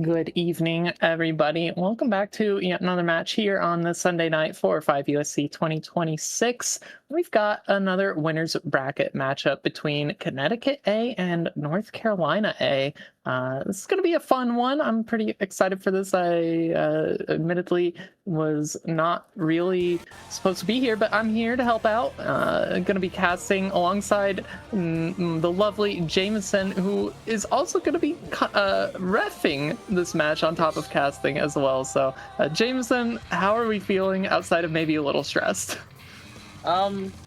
Good evening, everybody. Welcome back to yet another match here on the Sunday night for 5USC 2026. We've got another winner's bracket matchup between Connecticut A and North Carolina A. This is going to be a fun one. I'm pretty excited for this. I admittedly was not really supposed to be here, but I'm here to help out. Going to be casting alongside the lovely Jameson, who is also going to be reffing this match on top of casting as well. So, Jameson, how are we feeling outside of maybe a little stressed?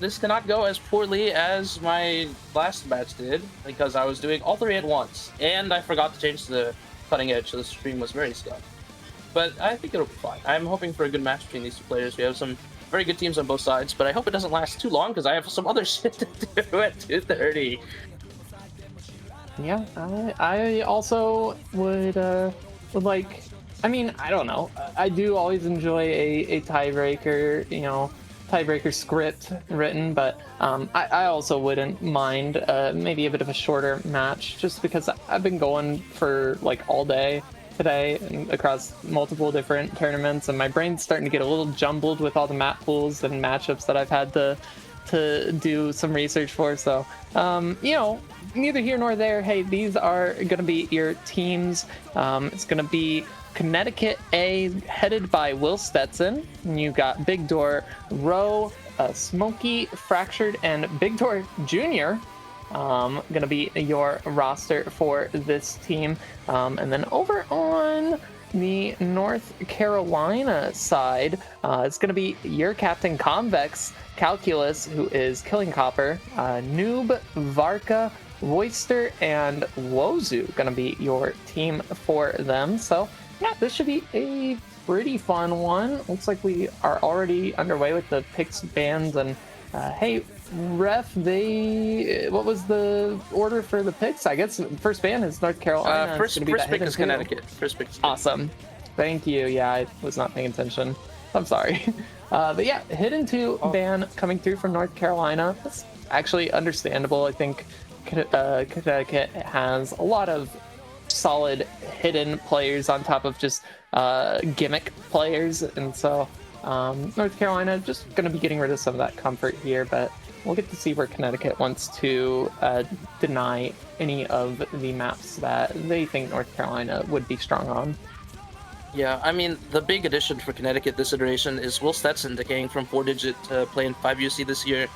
This cannot go as poorly as my last match did, because I was doing all three at once, and I forgot to change the cutting edge, so the stream was very stuck. But I think it'll be fine. I'm hoping for a good match between these two players. We have some very good teams on both sides, but I hope it doesn't last too long, because I have some other shit to do at 2:30. Yeah, I also would like. I mean, I don't know. I do always enjoy a tiebreaker, tiebreaker script written, but I also wouldn't mind maybe a bit of a shorter match, just because I've been going for like all day today and across multiple different tournaments, and my brain's starting to get a little jumbled with all the map pools and matchups that I've had to do some research for. So neither here nor there. Hey, these are going to be your teams. It's going to be Connecticut A, headed by Will Stetson. You got Big Door Rowe, Smokey, Fractured, and Big Door Jr. Going to be your roster for this team. And then over on the North Carolina side, it's going to be your captain Convex Calculus, who is Killing Copper, Noob, Varka, Royster, and Wozu going to be your team for them. So yeah, this should be a pretty fun one. Looks like we are already underway with the picks, bans, and hey, ref, what was the order for the picks? I guess first ban is North Carolina. First pick is Connecticut. First pick is Connecticut. Awesome. Thank you. Yeah, I was not paying attention. I'm sorry. But yeah, hidden 2 ban coming through from North Carolina. That's actually understandable. I think Connecticut has a lot of solid hidden players on top of just gimmick players, and so North Carolina just going to be getting rid of some of that comfort here, but we'll get to see where Connecticut wants to deny any of the maps that they think North Carolina would be strong on. Yeah, I mean, the big addition for Connecticut this iteration is Will Stetson decaying from 4-digit to playing 5UC this year.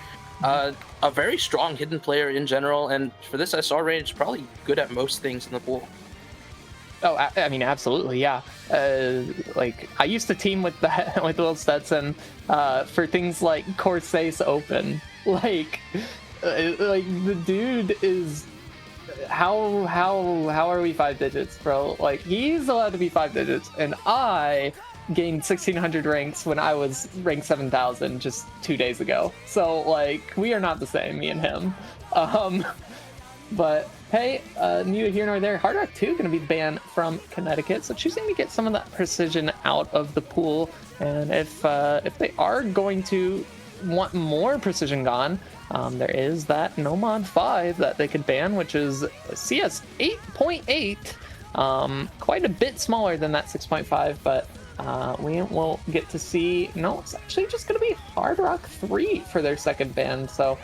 A very strong hidden player in general, and for this SR range, probably good at most things in the pool. Oh, I mean, absolutely, yeah. Like, I used to team with Will Stetson for things like Corsace Open. Like the dude is... How are we 5 digits, bro? Like, he's allowed to be 5 digits, and I gained 1,600 ranks when I was rank 7,000 just 2 days ago. So, like, we are not the same, me and him. But hey, neither here nor there. Hard Rock 2 going to be banned from Connecticut, so choosing to get some of that precision out of the pool. And if they are going to want more precision gone, there is that No Mod 5 that they could ban, which is CS 8.8, quite a bit smaller than that 6.5, but we will get to see. No, it's actually just going to be Hard Rock 3 for their second ban. So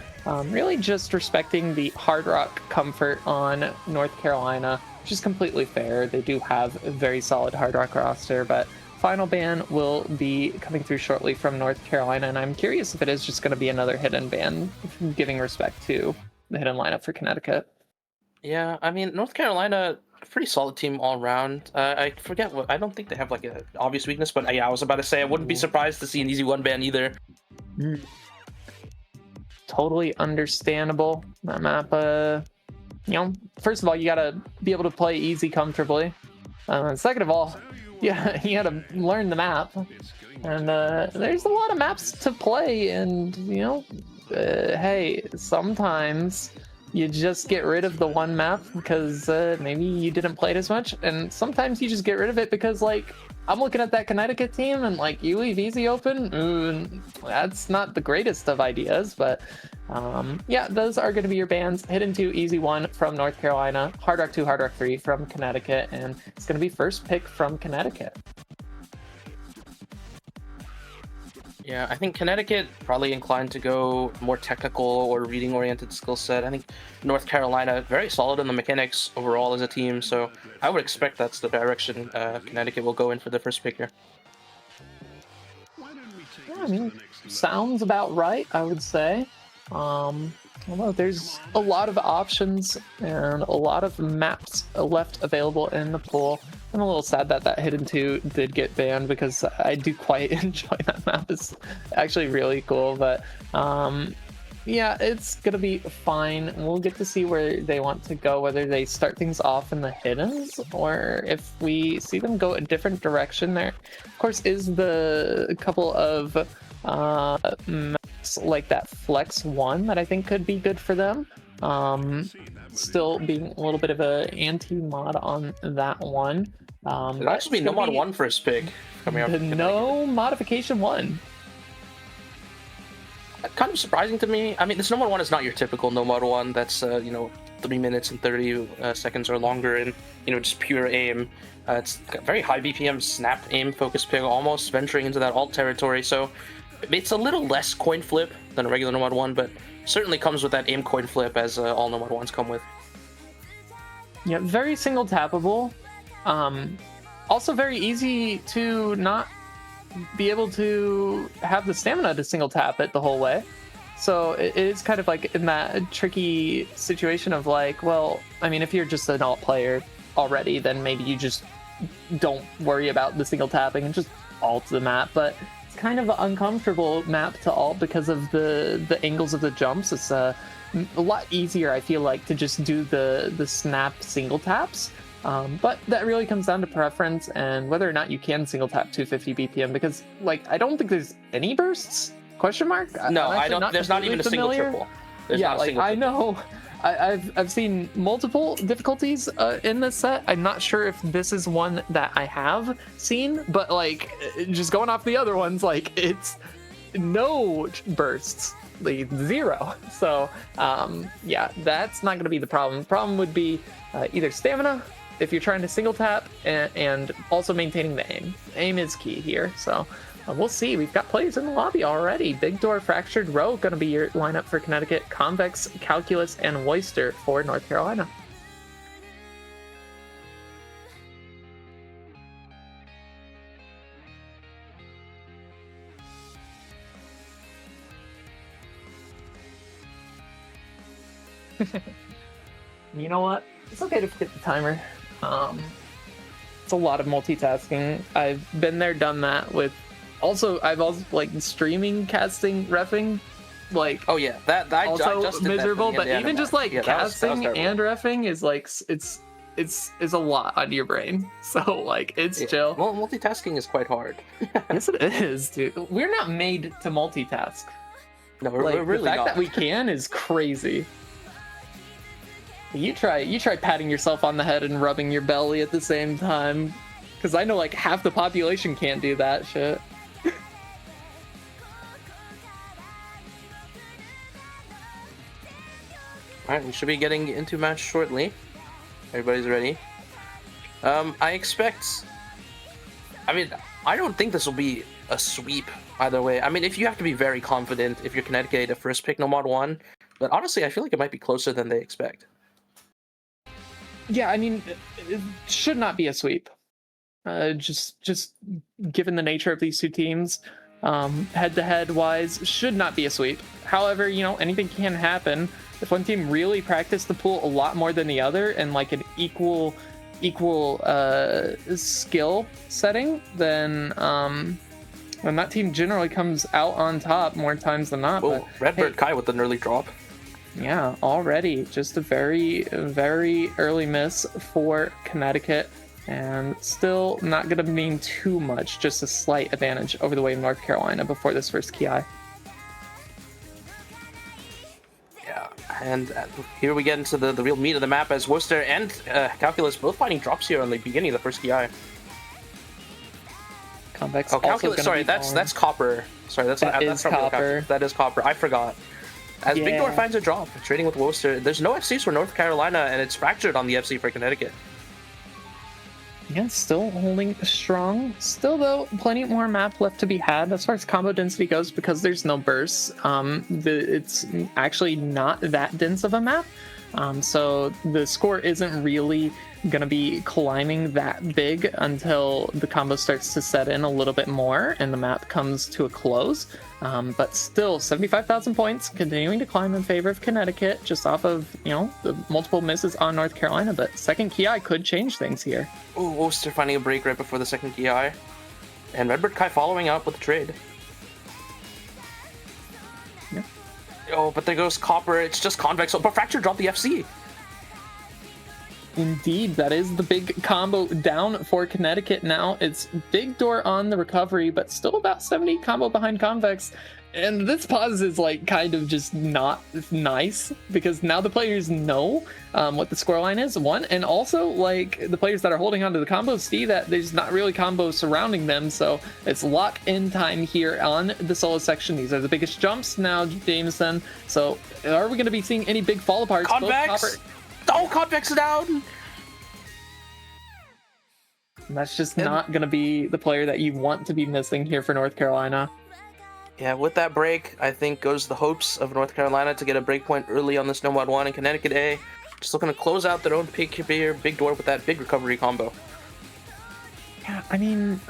really just respecting the Hard Rock comfort on North Carolina, which is completely fair. They do have a very solid Hard Rock roster, but final ban will be coming through shortly from North Carolina, and I'm curious if it is just going to be another hidden ban, giving respect to the hidden lineup for Connecticut. Yeah, I mean, North Carolina, a pretty solid team all around. I forget I don't think they have like an obvious weakness, but yeah, I was about to say I wouldn't be surprised to see an easy 1 ban either. Totally understandable. That map, first of all, you gotta be able to play easy comfortably. Second of all, yeah, you gotta learn the map. And there's a lot of maps to play, and hey, sometimes you just get rid of the one map because maybe you didn't play it as much, and sometimes you just get rid of it because, like, I'm looking at that Connecticut team and, like, you leave easy open, that's not the greatest of ideas, but Yeah, those are going to be your bans. Hidden 2, Easy 1 from North Carolina, Hard Rock 2, Hard Rock 3 from Connecticut, and it's going to be first pick from Connecticut. Yeah, I think Connecticut probably inclined to go more technical or reading-oriented skill set. I think North Carolina very solid in the mechanics overall as a team, so I would expect that's the direction Connecticut will go in for the first pick here. Yeah, I mean, sounds about right, I would say. Although there's a lot of options and a lot of maps left available in the pool. I'm a little sad that that Hidden 2 did get banned because I do quite enjoy that map. It's actually really cool, but yeah, it's gonna be fine. We'll get to see where they want to go, whether they start things off in the Hiddens or if we see them go a different direction. There, of course, is the couple of maps like that Flex 1 that I think could be good for them. Still being a little bit of a anti-mod on that one. It'll actually be no mod 1 first pick coming up. No modification 1. Kind of surprising to me. I mean, this no mod 1 is not your typical no mod 1 that's, 3 minutes and 30 seconds or longer and, just pure aim. It's got very high BPM snap aim focus pick, almost venturing into that alt territory. So it's a little less coin flip than a regular no mod 1, but certainly comes with that aim coin flip as all no mod 1s come with. Yeah, very single tappable. Also very easy to not be able to have the stamina to single tap it the whole way. So it is kind of like in that tricky situation of like, well, I mean, if you're just an alt player already, then maybe you just don't worry about the single tapping and just alt the map. But it's kind of an uncomfortable map to alt because of the angles of the jumps. It's a lot easier, I feel like, to just do the snap single taps. But that really comes down to preference and whether or not you can single tap 250 BPM, because I don't think there's any bursts? Question mark? No, I don't. There's not even a single triple. There's yeah, I know. I've seen multiple difficulties in this set. I'm not sure if this is one that I have seen, but just going off the other ones, it's no bursts. 0. So yeah, that's not going to be the problem. The problem would be either stamina if you're trying to single tap and also maintaining the aim. Aim is key here. So we'll see. We've got players in the lobby already. Big Door, Fractured Row going to be your lineup for Connecticut. Convex, Calculus, and Oyster for North Carolina. You know what? It's okay to forget the timer. It's a lot of multitasking. I've been there, done that with. I've also streaming, casting, reffing. Oh yeah, that I also just did miserable. That but even just casting that was and reffing is it's a lot on your brain. So it's chill. Well, multitasking is quite hard. Yes, it is, dude. We're not made to multitask. No, we're really the fact not. that we can is crazy. You try patting yourself on the head and rubbing your belly at the same time, because I know half the population can't do that shit. Alright, we should be getting into match shortly. Everybody's ready. I expect... I mean, I don't think this will be a sweep either way. I mean, if you have to be very confident if you're Connecticut, a first pick no mod 1, but honestly, I feel like it might be closer than they expect. Yeah, I mean, it should not be a sweep. Just given the nature of these two teams, head-to-head wise, should not be a sweep. However, anything can happen. If one team really practiced the pool a lot more than the other and an equal skill setting, then that team generally comes out on top more times than not. Oh, Redbird Kai with an early drop. Yeah, already just a very, very early miss for Connecticut, and still not going to mean too much, just a slight advantage over the way of North Carolina before this first Ki. Yeah, and here we get into the real meat of the map as Worcester and Calculus both finding drops here on the beginning of the first Ki. Convex. Oh, Calculus, sorry, that's Copper. Sorry, that's Copper. That is Copper. I forgot. As Big Door finds a drop, trading with Worcester. There's no FCs for North Carolina, and it's fractured on the FC for Connecticut. Yeah, still holding strong. Still, though, plenty more map left to be had as far as combo density goes because there's no bursts. It's actually not that dense of a map. So the score isn't really going to be climbing that big until the combo starts to set in a little bit more and the map comes to a close. But still, 75,000 points, continuing to climb in favor of Connecticut, just off of, the multiple misses on North Carolina. But second Ki could change things here. Ooh, Worcester finding a break right before the second Ki. And Redbird Kai following up with the trade. Yeah. Oh, but there goes Copper. It's just Convex. Oh, but Fracture dropped the FC. Indeed, that is the big combo down for Connecticut now. It's Big Door on the recovery, but still about 70 combo behind Convex. And this pause is kind of just not nice because now the players know what the scoreline is, one, and also the players that are holding onto the combos see that there's not really combos surrounding them, so it's lock-in time here on the solo section. These are the biggest jumps now, Jameson. So are we going to be seeing any big fall aparts? Convex! Oh, Convex down! That's just not going to be the player that you want to be missing here for North Carolina. Yeah, with that break, I think goes the hopes of North Carolina to get a break point early on this Nomad 1, and Connecticut A just looking to close out their own pick here, Big Door with that big recovery combo. Yeah, I mean,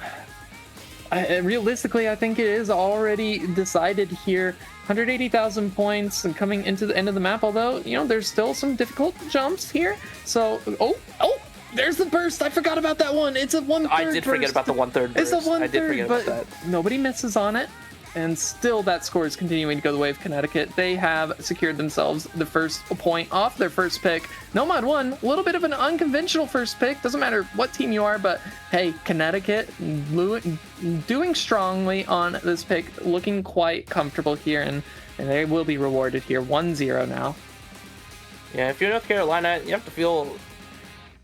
realistically, I think it is already decided here. 180,000 points and coming into the end of the map, although, there's still some difficult jumps here. So, there's the burst. I forgot about that one. It's a 1/3 I did forget about the 1/3 burst. It's a 1/3, I did forget about that. Nobody misses on it. And still that score is continuing to go the way of Connecticut. They have secured themselves the first point off their first pick. Nomad 1, a little bit of an unconventional first pick. Doesn't matter what team you are, but hey, Connecticut doing strongly on this pick, looking quite comfortable here, and they will be rewarded here. 1-0 now. Yeah, if you're North Carolina, you have to feel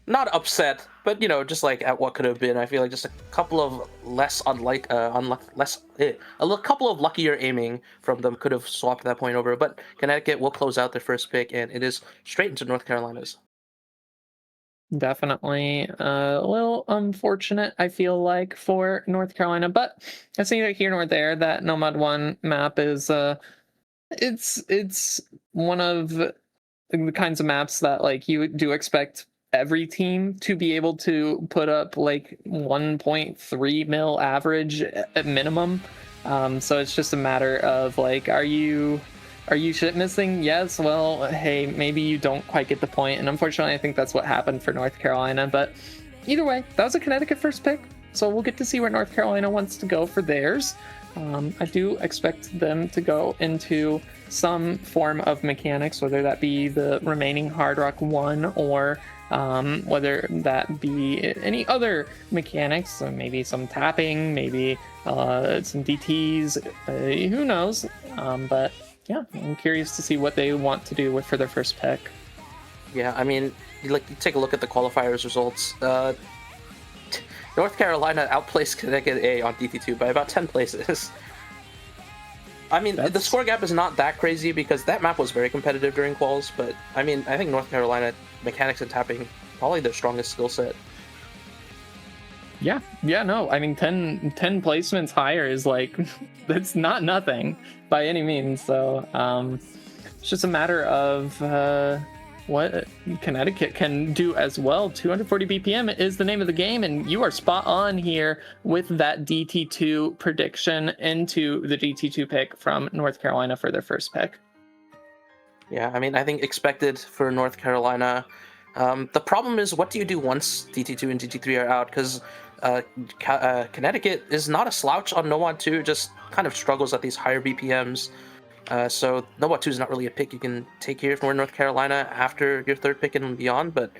not upset, but just at what could have been. I feel like just a couple of couple of luckier aiming from them could have swapped that point over. But Connecticut will close out their first pick, and it is straight into North Carolina's. Definitely a little unfortunate, I feel like, for North Carolina, but it's neither here nor there. That Nomad 1 map is it's one of the kinds of maps that you do expect every team to be able to put up 1.3 mil average at minimum. So it's just a matter of are you shit missing? Yes. Well, hey, maybe you don't quite get the point, and unfortunately, I think that's what happened for North Carolina. But either way, that was a Connecticut first pick, so we'll get to see where North Carolina wants to go for theirs. I do expect them to go into some form of mechanics, whether that be the remaining Hard Rock 1 or whether that be any other mechanics, so maybe some tapping, maybe some DTs, who knows, but yeah, I'm curious to see what they want to do for their first pick. Yeah, I mean, you take a look at the qualifiers results. North Carolina outplaced Connecticut A on DT2 by about 10 places. I mean, the score gap is not that crazy because that map was very competitive during quals, but I mean, I think North Carolina mechanics and tapping probably their strongest skill set. Yeah, no, I mean, 10 placements higher is that's not nothing by any means. So it's just a matter of what Connecticut can do as well. 240 BPM is the name of the game, and you are spot on here with that DT2 prediction into the DT2 pick from North Carolina for their first pick. Yeah, I mean, I think expected for North Carolina. The problem is, what do you do once DT2 and DT3 are out? Because Connecticut is not a slouch on Nomad 2, just kind of struggles at these higher BPMs. So Nomad 2 is not really a pick you can take here for North Carolina after your third pick and beyond. But,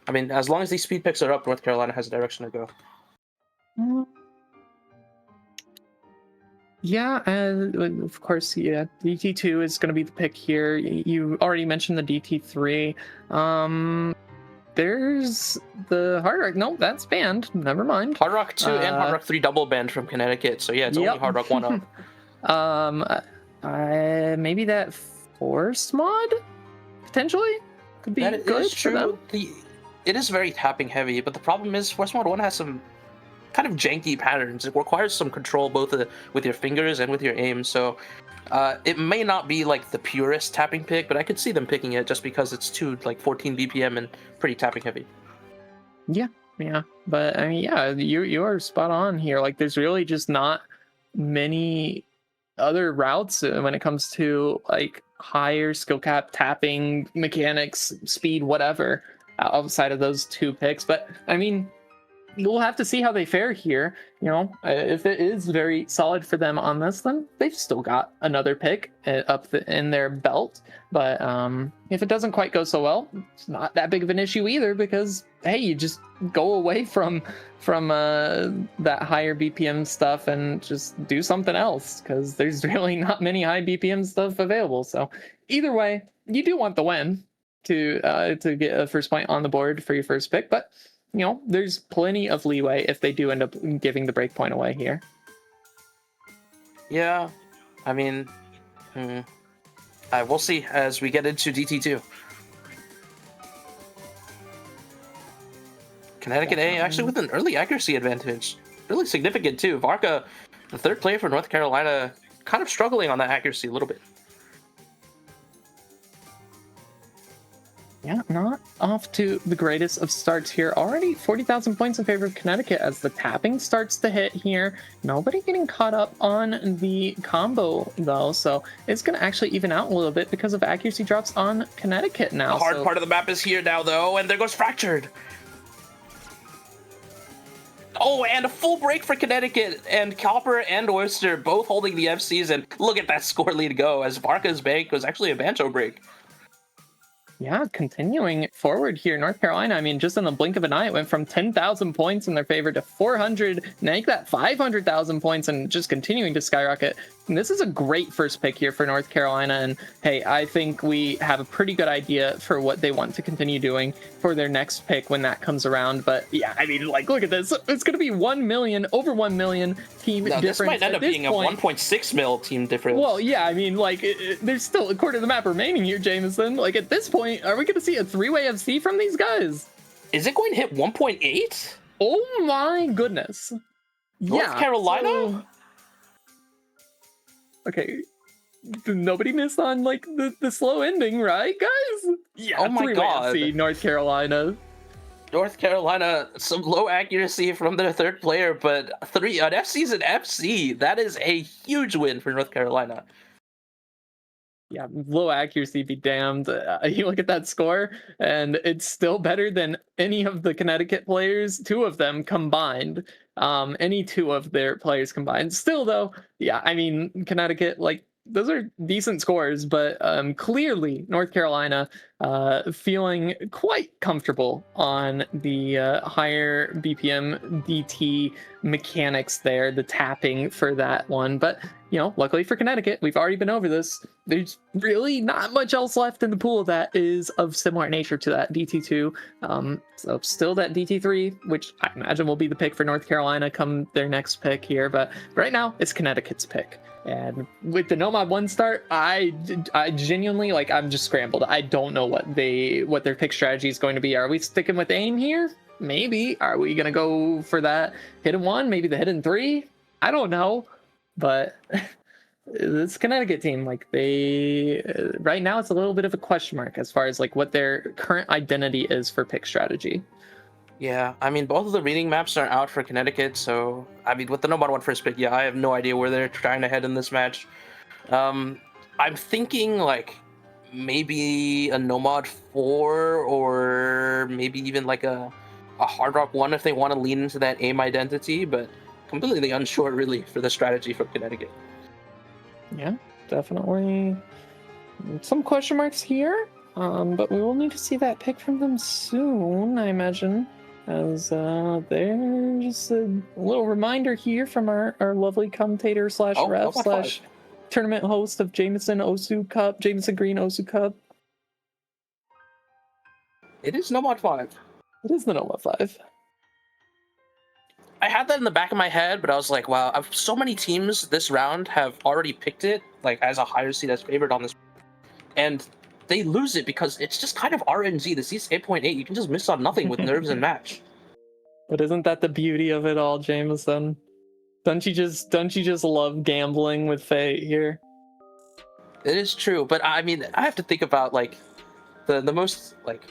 I mean, as long as these speed picks are up, North Carolina has a direction to go. Yeah, of course, yeah. DT2 is going to be the pick here. You already mentioned the DT3. There's the Hard Rock. No, that's banned. Never mind. Hard Rock 2 and Hard Rock 3 double banned from Connecticut. So yeah, it's only Hard Rock 1 up. Maybe that Force mod? Potentially? Could be That good is for them. true. It is very tapping heavy, but the problem is Force Mode 1 has some kind of janky patterns. It requires some control both with your fingers and with your aim, so it may not be like the purest tapping pick, but I could see them picking it just because it's 14 BPM and pretty tapping heavy. Yeah, but I mean, yeah, you are spot on here. Like, there's really just not many other routes when it comes to like higher skill cap tapping mechanics, speed, whatever, outside of those two picks. But I mean, we'll have to see how they fare here. If it is very solid for them on this, then they've still got another pick in their belt. But if it doesn't quite go so well, it's not that big of an issue either, because hey, you just go away from that higher BPM stuff and just do something else, because there's really not many high BPM stuff available. So either way, you do want the win to get a first point on the board for your first pick, but there's plenty of leeway if they do end up giving the breakpoint away here. Yeah, I mean, we'll see as we get into DT2. Connecticut A actually with an early accuracy advantage. Really significant too. Varka, the third player for North Carolina, kind of struggling on that accuracy a little bit. Yeah, not off to the greatest of starts here. Already 40,000 points in favor of Connecticut as the tapping starts to hit here. Nobody getting caught up on the combo, though, so it's going to actually even out a little bit because of accuracy drops on Connecticut now. The hard part of the map is here now, though, and there goes Fractured. Oh, and a full break for Connecticut, and Copper and Oyster both holding the FCs, and look at that score lead go, as Varka's bank was actually a Bancho break. Yeah, continuing forward here, North Carolina, I mean, just in the blink of an eye, it went from 10,000 points in their favor to 400, make that 500,000 points, and just continuing to skyrocket. And this is a great first pick here for North Carolina, and hey, I think we have a pretty good idea for what they want to continue doing for their next pick when that comes around. But yeah, I mean, like, look at this. It's going to be 1 million, over 1 million team difference. This might end up being a 1.6 mil team difference. Well, yeah, I mean, like, there's still a quarter of the map remaining here, Jameson. Like, at this point, are we going to see a three-way FC from these guys? Is it going to hit 1.8? Oh my goodness. North Carolina? So... Okay, nobody missed on, like, the slow ending, right, guys? Yeah, oh my god. FC, North Carolina. North Carolina, some low accuracy from their third player, but an FC's an FC. That is a huge win for North Carolina. Yeah, low accuracy be damned. You look at that score, and it's still better than any of the Connecticut players, two of them combined. Any two of their players combined. Still, though, yeah, I mean, Connecticut, like, those are decent scores, but clearly North Carolina feeling quite comfortable on the higher BPM DT mechanics there, the tapping for that one. But, luckily for Connecticut, we've already been over this. There's really not much else left in the pool that is of similar nature to that DT2. So still that DT3, which I imagine will be the pick for North Carolina come their next pick here. But right now, it's Connecticut's pick. And with the Nomad 1 start, I genuinely, like, I'm just scrambled. I don't know what their pick strategy is going to be. Are we sticking with aim here? Maybe. Are we going to go for that hidden 1? Maybe the hidden 3? I don't know. But this Connecticut team, like, they right now it's a little bit of a question mark as far as, like, what their current identity is for pick strategy. Yeah, I mean, both of the reading maps are out for Connecticut, so, I mean, with the Nomad 1 first pick, yeah, I have no idea where they're trying to head in this match. I'm thinking, like, maybe a Nomad 4, or maybe even, like, a Hard Rock 1 if they want to lean into that aim identity, but completely unsure, really, for the strategy from Connecticut. Yeah, definitely some question marks here, but we will need to see that pick from them soon, I imagine. As there's just a little reminder here from our lovely commentator slash ref slash tournament host of Jameson Green Osu Cup. It is Nomad 5. It is the Nomad 5. I had that in the back of my head, but I was like, wow, so many teams this round have already picked it, like, as a higher seed as favored on this. and they lose it because it's just kind of RNG. The CS 8.8, you can just miss on nothing with nerves and match. But isn't that the beauty of it all, Jameson? Don't you just love gambling with fate here? It is true, but I mean, I have to think about like the most like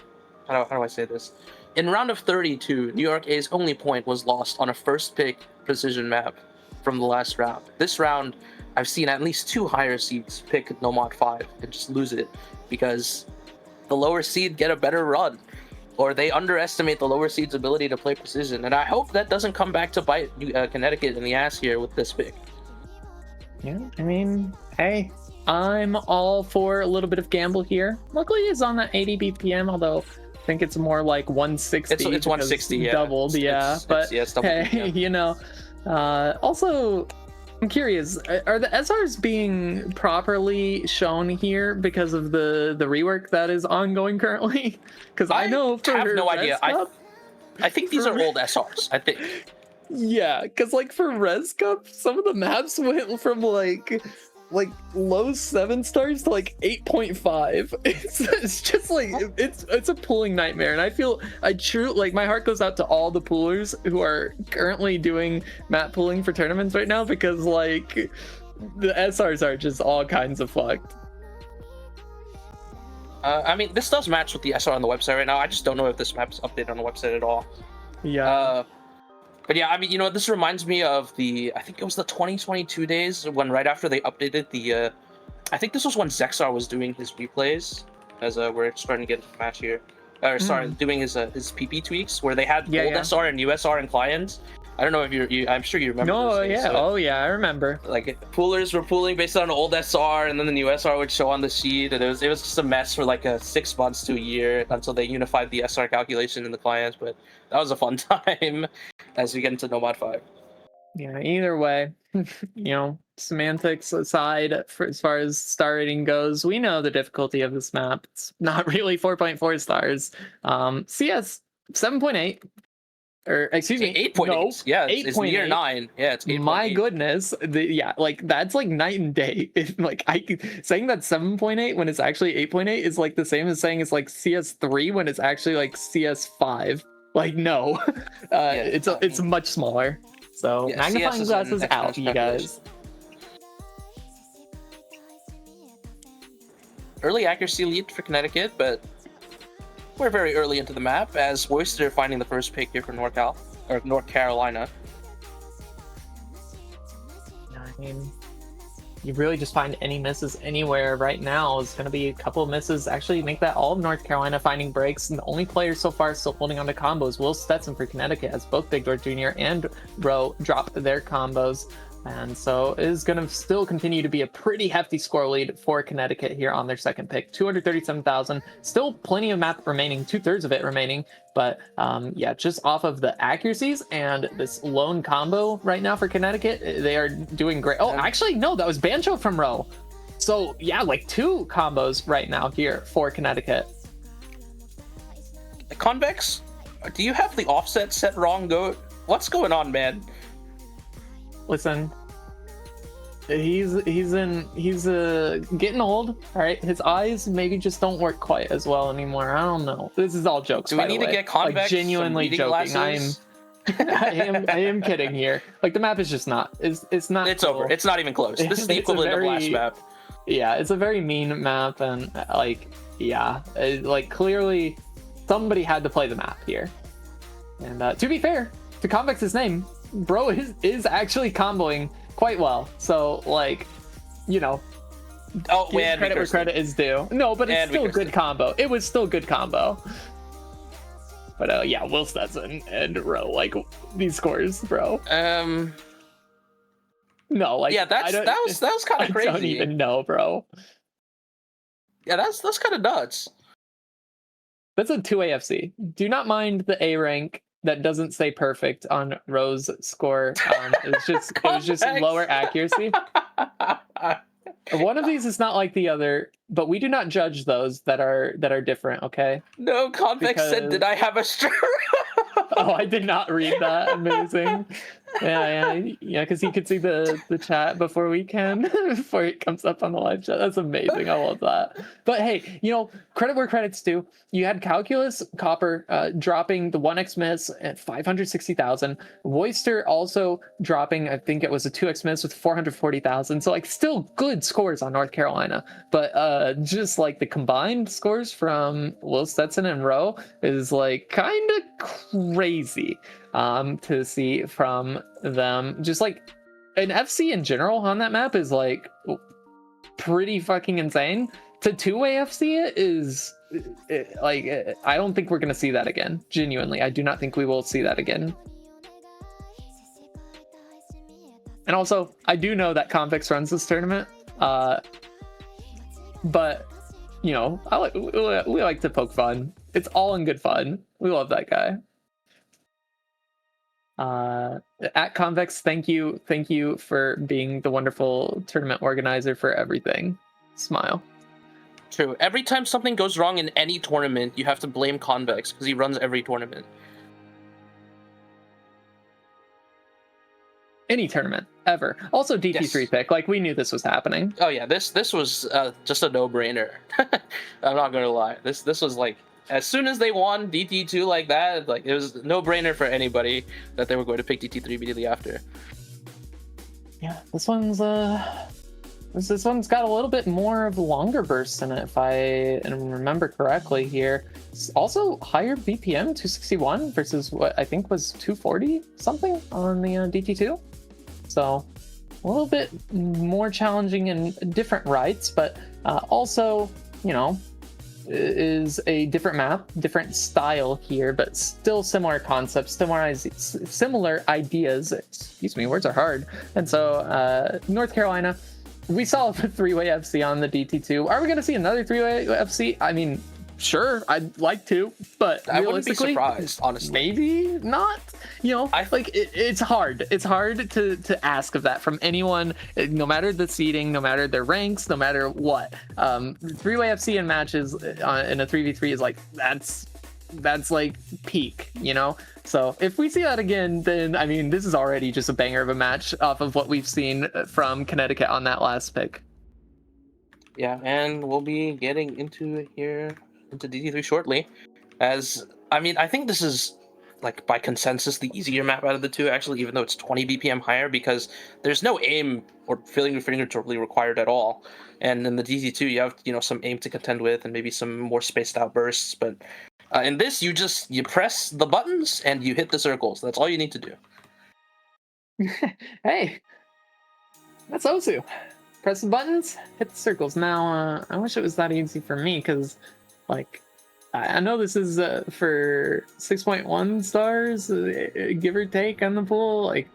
how do I say this? In round of 32, New York A's only point was lost on a first pick precision map from the last round. This round, I've seen at least 2 higher seeds pick Nomad 5 and just lose it because the lower seed get a better run, or they underestimate the lower seed's ability to play precision. And I hope that doesn't come back to bite Connecticut in the ass here with this pick. Yeah, I mean, hey, I'm all for a little bit of gamble here. Luckily, it's on that 80 BPM, although I think it's more like 160. It's 160, yeah. Doubled, it's doubled, hey, yeah. You know, also, I'm curious, are the SRs being properly shown here because of the rework that is ongoing currently? Because I know for have no idea. I think these are old SRs, I think. Yeah, because like for Res Cup, some of the maps went from like low 7 stars to like 8.5. It's just like it's a pooling nightmare, and my heart goes out to all the poolers who are currently doing map pooling for tournaments right now, because like the SRs are just all kinds of fucked. I mean, this does match with the SR on the website right now. I just don't know if this map's updated on the website at all. Yeah. But yeah, I mean, you know, this reminds me of I think it was the 2022 days when right after they updated I think this was when Zexar was doing his replays, as we're starting to get a match here. Sorry, doing his PP tweaks, where they had old SR and USR and clients. I don't know if I'm sure you remember. No, yeah, so, I remember. Like, poolers were pooling based on an old SR, and then the new SR would show on the sheet, and it was just a mess for like 6 months to a year until they unified the SR calculation in the clients. But that was a fun time as we get into Nomad 5. Yeah, either way, you know, semantics aside, as far as star rating goes, we know the difficulty of this map. It's not really 4.4 stars. CS 7.8. Or excuse me, 8.8. No, yeah, it's near 9. Yeah, it's 8.8. My goodness, like that's like night and day. If like saying that 7.8 when it's actually 8.8 is like the same as saying it's like CS3 when it's actually like CS5. Like no, it's much smaller. So yeah, magnifying glasses out, you guys. Early accuracy lead for Connecticut, but we're very early into the map as Oyster finding the first pick here for North Carolina. I mean, you really just find any misses anywhere right now. Is going to be a couple of misses. Actually, make that all of North Carolina finding breaks. And the only player so far still holding on to combos, Will Stetson for Connecticut, as both Big Door Jr. and Rowe drop their combos. And so it is going to still continue to be a pretty hefty score lead for Connecticut here on their second pick. 237,000. Still plenty of map remaining, 2/3 of it remaining. But yeah, just off of the accuracies and this lone combo right now for Connecticut, they are doing great. Oh, actually, no, that was Bancho from Rowe. So yeah, like 2 combos right now here for Connecticut. Convex, do you have the offset set wrong, Goat? What's going on, man? Listen, he's getting old. All right, his eyes maybe just don't work quite as well anymore. I don't know. This is all jokes. Do we need to get Convex like, genuinely joking? Glasses? I am kidding here. Like the map is just not. It's not. It's cool. Over. It's not even close. This is the equivalent of last map. Yeah, it's a very mean map, and like like clearly somebody had to play the map here. And to be fair to Convex's name, bro is actually comboing quite well. So like, you know, give credit where credit is due. No, but it's still good combo. It was still good combo. But yeah, Will Stetson and Rowe, like these scores, bro. No, like yeah, that was kind of crazy. I don't even know, bro. Yeah, that's kind of nuts. That's a 2 AFC. Do not mind the A rank that doesn't say perfect on Rowe's score. It was just lower accuracy. One of these is not like the other, but we do not judge those that are different. Okay. No, Convex said, "Did I have a stroke?" Oh, I did not read that. Amazing. Yeah, because you could see the chat before we can, before it comes up on the live chat. That's amazing. I love that. But hey, credit where credit's due. You had Calculus Copper dropping the 1x miss at 560,000. Voister also dropping, I think it was a 2x miss with 440,000. So like still good scores on North Carolina. But just like the combined scores from Will Stetson and Rowe is like kind of crazy. To see from them. Just like an FC in general on that map is like pretty fucking insane. To two-way FC is like, I don't think we're gonna see that again. Genuinely, I do not think we will see that again. And also, I do know that Convex runs this tournament, but we like to poke fun. It's all in good fun. We love that guy. At Convex, thank you for being the wonderful tournament organizer for everything. Smile. True. Every time something goes wrong in any tournament, you have to blame Convex because he runs every tournament. Any tournament ever. Also DT3 yes. pick. Like we knew this was happening. Oh yeah, this was just a no-brainer. I'm not gonna lie. This was like, as soon as they won DT2 like that, like it was no-brainer for anybody that they were going to pick DT3 immediately after. Yeah, this one's got a little bit more of a longer burst in it, if I remember correctly here. It's also higher BPM, 261 versus what I think was 240 something on the DT2. So a little bit more challenging and different rights, but also, is a different map, different style here, but still similar concepts, similar ideas. Excuse me, words are hard. And so North Carolina, we saw a three-way FC on the DT2. Are we going to see another three-way FC? I mean, sure, I'd like to, but I wouldn't be surprised, honestly. Maybe not. It's hard. It's hard to ask of that from anyone, no matter the seeding, no matter their ranks, no matter what. Three-way FC in matches in a 3v3 is like, that's like peak, So if we see that again, then I mean, this is already just a banger of a match off of what we've seen from Connecticut on that last pick. Yeah, and we'll be getting into DT3 shortly. I think this is, like, by consensus, the easier map out of the two, actually, even though it's 20 BPM higher, because there's no aim or feeling your finger really required at all. And in the DT2, you have, some aim to contend with and maybe some more spaced out bursts, but in this, you press the buttons and you hit the circles. That's all you need to do. Hey, that's Osu. Press the buttons, hit the circles. Now, I wish it was that easy for me, because, like, I know this is for 6.1 stars, give or take on the pool. Like,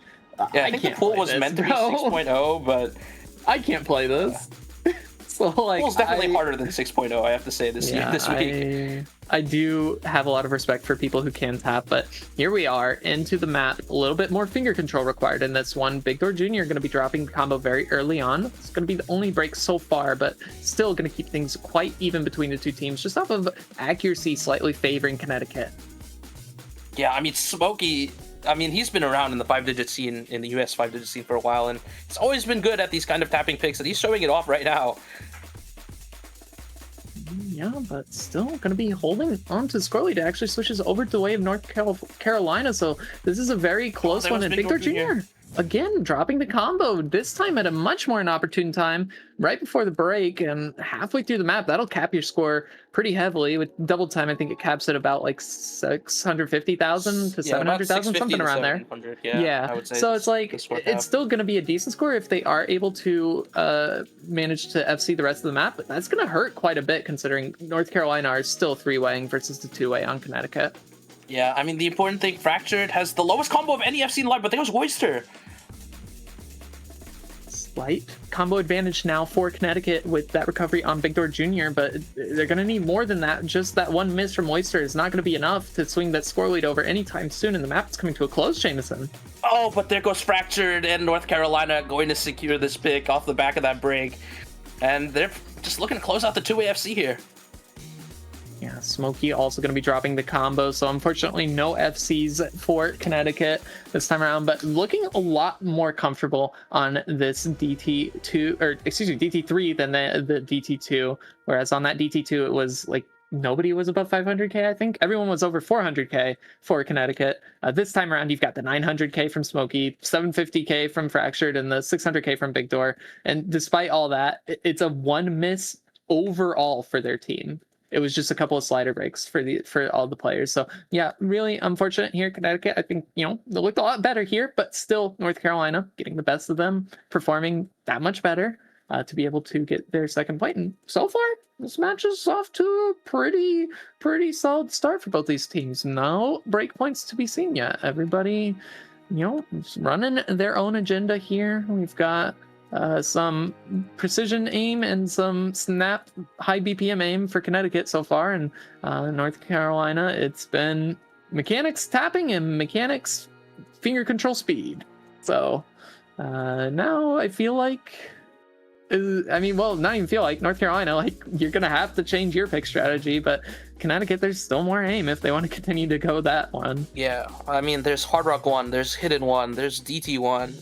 yeah, I think the pool was meant to be 6.0, but I can't play this. So, like, pool's definitely harder than 6.0, I have to say, this week. I do have a lot of respect for people who can tap, but here we are into the map. A little bit more finger control required in this one. Big Door Jr. going to be dropping the combo very early on. It's going to be the only break so far, but still going to keep things quite even between the two teams, just off of accuracy slightly favoring Connecticut. Yeah, I mean, Smokey, he's been around in the 5-digit scene, in the US 5-digit scene for a while, and he's always been good at these kind of tapping picks, and he's showing it off right now. Yeah, but still going to be holding on to Scorley to actually switches over to the way of North Carolina. So this is a very close one. And Big Door Jr. again dropping the combo, this time at a much more inopportune time, right before the break and halfway through the map. That'll cap your score pretty heavily. With double time, I think it caps at about like 650,000 to 700,000, something around there. Yeah. I would say so it's like, it's still going to be a decent score if they are able to manage to FC the rest of the map, but that's going to hurt quite a bit considering North Carolina are still three-waying versus the two-way on Connecticut. Yeah, I mean, the important thing, Fractured has the lowest combo of any I've seen live, but there was Oyster. Slight combo advantage now for Connecticut with that recovery on Big Door Jr., but they're going to need more than that. Just that one miss from Oyster is not going to be enough to swing that score lead over anytime soon, and the map is coming to a close, Jameson. Oh, but there goes Fractured, and North Carolina going to secure this pick off the back of that break. And they're just looking to close out the two-way FC here. Yeah, Smokey also going to be dropping the combo, so unfortunately no FCs for Connecticut this time around, but looking a lot more comfortable on this DT2, or excuse me, DT3 than the DT2, whereas on that DT2 it was like nobody was above 500k. I think everyone was over 400k for Connecticut. This time around you've got the 900k from Smokey, 750k from Fractured, and the 600k from Big Door, and despite all that, it's a 1 miss overall for their team. It was just a couple of slider breaks for all the players. So yeah, really unfortunate here. Connecticut, I think, you know, they looked a lot better here, but still North Carolina getting the best of them, performing that much better to be able to get their second point. And so far, this match is off to a pretty solid start for both these teams. No break points to be seen yet. Everybody, you know, running their own agenda here. We've got some precision aim and some snap high BPM aim for Connecticut so far, and North Carolina, it's been mechanics tapping and mechanics finger control speed. So now I feel like, I mean, well, not even feel like, North Carolina, like, you're gonna have to change your pick strategy, but Connecticut, there's still more aim if they want to continue to go that one. Yeah, I mean, there's Hard Rock 1, there's Hidden 1, there's DT 1.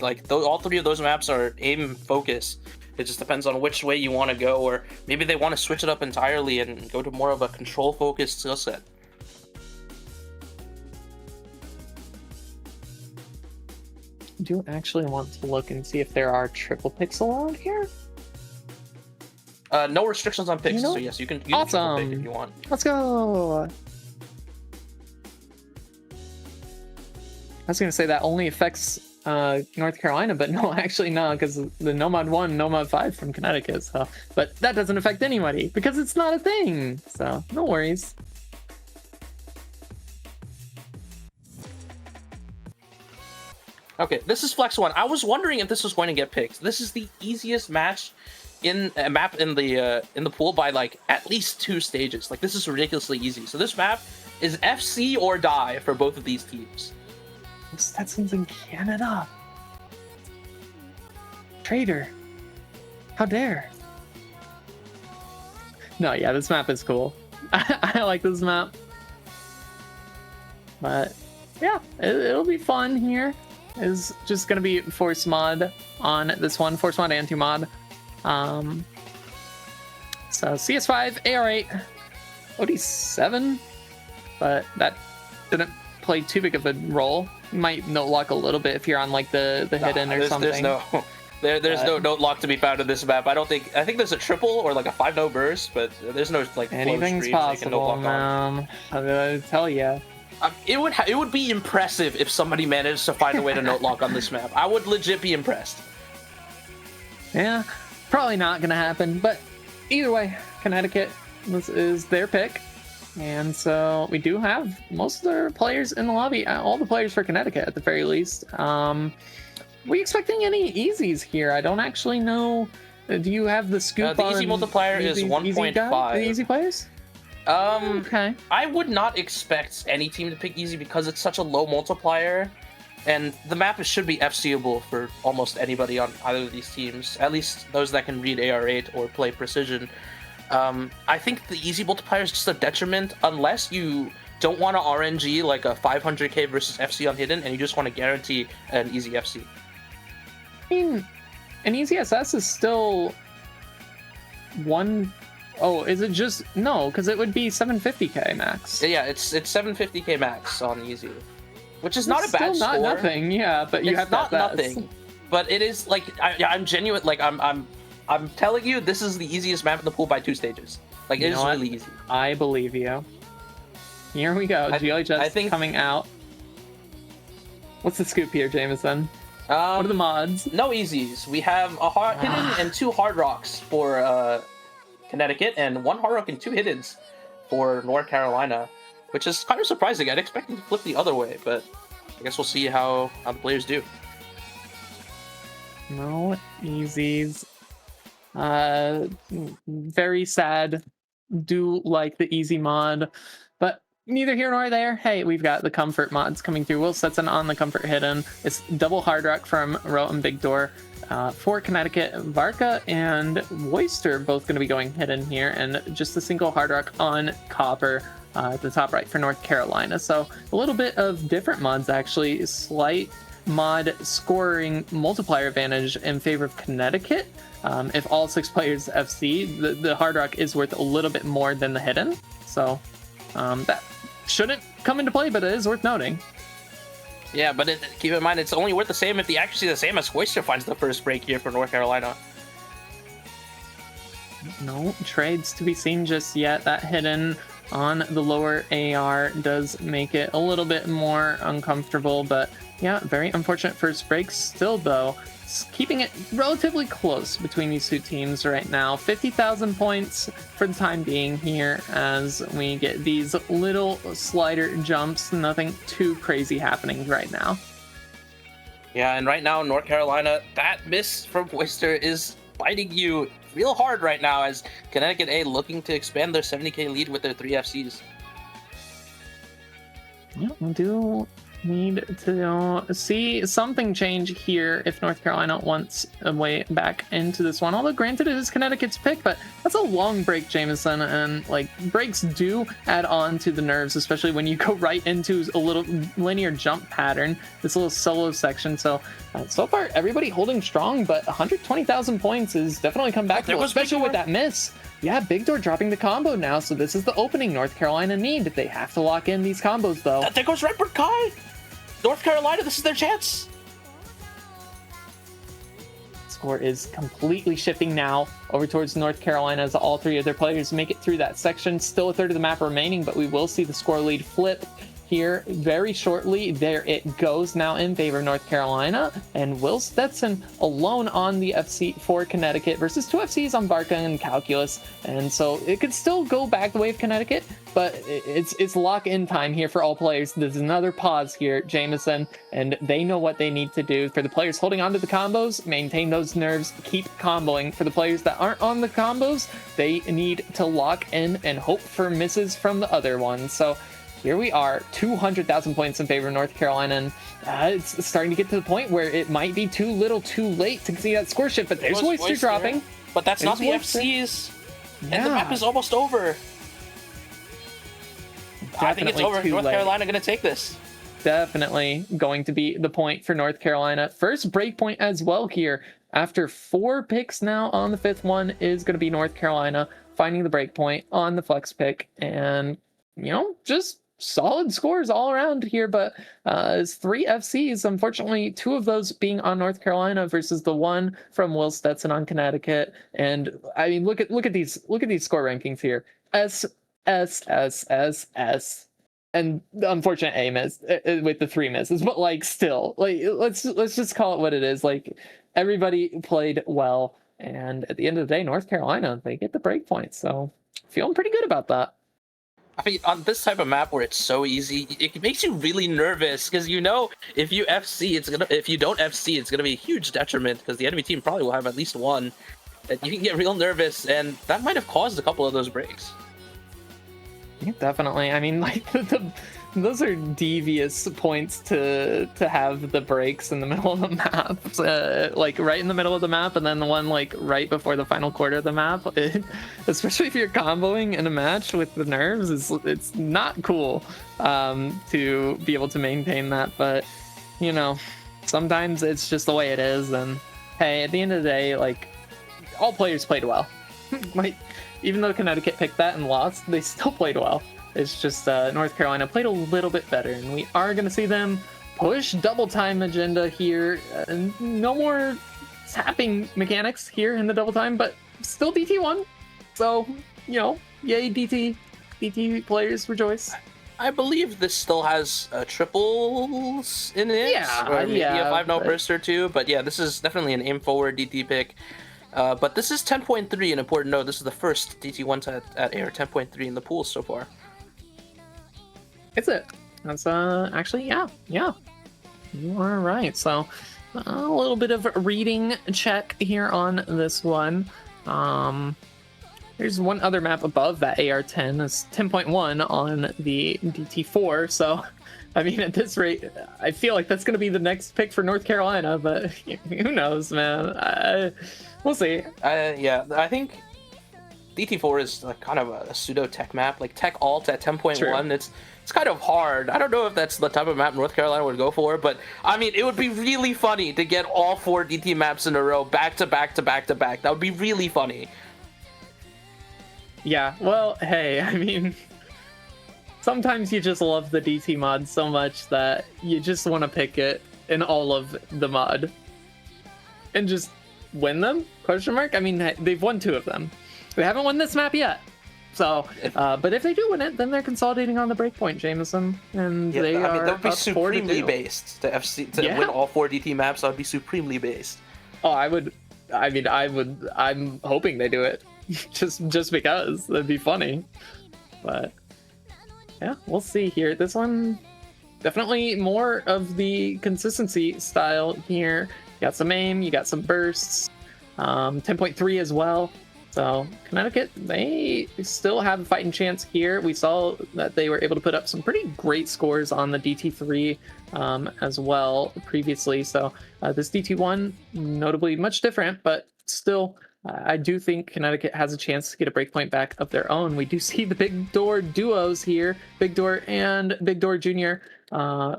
Like, all three of those maps are aim focus. It just depends on which way you want to go, or maybe they want to switch it up entirely and go to more of a control focused skill set. I do actually want to look and see if there are triple picks allowed here. No restrictions on picks, so yes, you can use awesome. a triple pick if you want. Let's go. I was gonna say that only affects North Carolina, but no, actually no, because the Nomad 1, Nomad 5 from Connecticut. So, but that doesn't affect anybody because it's not a thing. So no worries. Okay, this is Flex 1. I was wondering if this was going to get picked. This is the easiest match in a map in the pool by like at least 2 stages. Like, this is ridiculously easy. So this map is FC or die for both of these teams. Stetson's in Canada. Traitor. How dare. No, yeah, this map is cool. I like this map. But yeah, it'll be fun here. It's just gonna be Force Mod on this one. Force Mod and 2 Mod. So CS5, AR8, OD7, but that didn't play too big of a role. You might note lock a little bit if you're on like the hidden or something. There's no note lock to be found in this map. I think there's a triple or like a 5-no burst, but there's no like anything's possible, man. How did I tell you? It would be impressive if somebody managed to find a way to note lock on this map. I would legit be impressed. Yeah, probably not gonna happen, but either way, Connecticut, this is their pick. And so we do have most of their players in the lobby, all the players for Connecticut at the very least. We expecting any easies here? I don't actually know. Do you have the scoop the on easy multiplier is 1.5. The easy players? Okay. I would not expect any team to pick easy because it's such a low multiplier, and the map should be FCable for almost anybody on either of these teams, at least those that can read AR8 or play precision. I think the easy multiplier is just a detriment unless you don't want to RNG like a 500k versus FC on hidden and you just want to guarantee an easy FC. I mean, an easy SS is still one. Oh, is it just no? Because it would be 750k max. Yeah, it's 750k max on easy, which is not a bad score. Still not nothing. Yeah, but you have not nothing. But it is like I'm genuine. Like I'm telling you, this is the easiest map in the pool by 2 stages. Like, it is really easy. I believe you. Here we go. GLHS coming out. What's the scoop here, Jameson? What are the mods? No easies. We have a hidden and 2 hard rocks for Connecticut, and 1 hard rock and 2 hiddens for North Carolina, which is kind of surprising. I'd expect it to flip the other way, but I guess we'll see how the players do. No easies. Very sad. Do like the easy mod, but neither here nor there. Hey, we've got the comfort mods coming through. Will Stetson on the comfort hidden. It's double hard rock from Ro and Big Door. For Connecticut, Varka and Woister both going to be going hidden here, and just a single hard rock on copper at the top right for North Carolina. So a little bit of different mods, actually. Slight mod scoring multiplier advantage in favor of Connecticut. If all 6 players FC, the hard rock is worth a little bit more than the hidden. So that shouldn't come into play, but it is worth noting. Yeah, but keep in mind, it's only worth the same if the accuracy is the same as Hoister finds the first break here for North Carolina. No trades to be seen just yet. That hidden on the lower AR does make it a little bit more uncomfortable, but yeah, very unfortunate first break. Still, though, keeping it relatively close between these two teams right now. 50,000 points for the time being here as we get these little slider jumps. Nothing too crazy happening right now. Yeah, and right now, North Carolina, that miss from Hoister is biting you real hard right now as Connecticut A looking to expand their 70k lead with their 3 FCs. Yeah, we do need to see something change here if North Carolina wants a way back into this one. Although granted it is Connecticut's pick, but that's a long break, Jameson, and like breaks do add on to the nerves, especially when you go right into a little linear jump pattern, this little solo section. So so far everybody holding strong, but 120,000 points is definitely come back, especially with that miss. Yeah, Big Door dropping the combo now, so this is the opening North Carolina need. They have to lock in these combos, though. There goes Redbird Kai! North Carolina, this is their chance! Score is completely shifting now over towards North Carolina as all 3 of their players make it through that section. Still a third of the map remaining, but we will see the score lead flip here very shortly. There it goes now in favor of North Carolina, and Will Stetson alone on the FC for Connecticut versus 2 FCs on Varka and Calculus, and so it could still go back the way of Connecticut, but it's lock-in time here for all players. There's another pause here, Jameson, and they know what they need to do. For the players holding on to the combos, maintain those nerves, keep comboing. For the players that aren't on the combos, they need to lock in and hope for misses from the other ones. So here we are, 200,000 points in favor of North Carolina, and it's starting to get to the point where it might be too little too late to see that score shift, but there's Woister dropping. But that's not the FCs, and the map is almost over. I think it's over. North Carolina going to take this. Definitely going to be the point for North Carolina. First break point as well here. After 4 picks now on the 5th one is going to be North Carolina finding the break point on the flex pick, and just solid scores all around here, but it's 3 FCs. Unfortunately, 2 of those being on North Carolina versus the 1 from Will Stetson on Connecticut. And I mean, look at these score rankings here. S, and the unfortunate A miss with the 3 misses, but like still, like let's just call it what it is. Like everybody played well, and at the end of the day, North Carolina, they get the break points. So feeling pretty good about that. I mean, on this type of map where it's so easy, it makes you really nervous because if you FC, if you don't FC, it's gonna be a huge detriment because the enemy team probably will have at least 1. And you can get real nervous, and that might have caused a couple of those breaks. Yeah, definitely. I mean, like those are devious points to have the breaks in the middle of the map, like right in the middle of the map, and then the one like right before the final quarter of the map. Especially if you're comboing in a match with the nerves, it's not cool to be able to maintain that. But sometimes it's just the way it is. And hey, at the end of the day, like all players played well. Like even though Connecticut picked that and lost, they still played well. It's just North Carolina played a little bit better, and we are going to see them push double time agenda here. No more tapping mechanics here in the double time, but still DT1. So, yay DT players rejoice. I believe this still has triples in it. Yeah, or maybe a 5-0 burst or 2, but yeah, this is definitely an aim forward DT pick. But this is 10.3, an important note. This is the first DT1 at air 10.3 in the pool so far. Is it? That's actually, yeah, you are right. So a little bit of reading check here on this one. There's one other map above that AR-10. It's 10.1 on the DT4. So, I mean, at this rate, I feel like that's going to be the next pick for North Carolina. But who knows, man? We'll see. Yeah, I think DT4 is like kind of a pseudo tech map, like tech alt at 10.1. True. It's kind of hard. I don't know if that's the type of map North Carolina would go for, but I mean, it would be really funny to get all 4 DT maps in a row, back to back to back to back. That would be really funny. Yeah, well, hey, I mean, sometimes you just love the DT mod so much that you just want to pick it in all of the mod and just win them? Question mark? I mean, they've won 2 of them. They haven't won this map yet. So, but if they do win it, then they're consolidating on the breakpoint, Jameson, and Yeah, they I mean, are that would be up 4 to supremely 2. based to win all 4 DT maps. That would be supremely based. Oh, I would. I mean, I would. I'm hoping they do it, just because that'd be funny. But yeah, we'll see here. This one definitely more of the consistency style here. You got some aim, you got some bursts, 10.3 as well. So Connecticut, they still have a fighting chance here. We saw that they were able to put up some pretty great scores on the DT3 as well previously. So this DT1, notably much different, but still, I do think Connecticut has a chance to get a breakpoint back of their own. We do see the Big Door duos here, Big Door and Big Door Jr.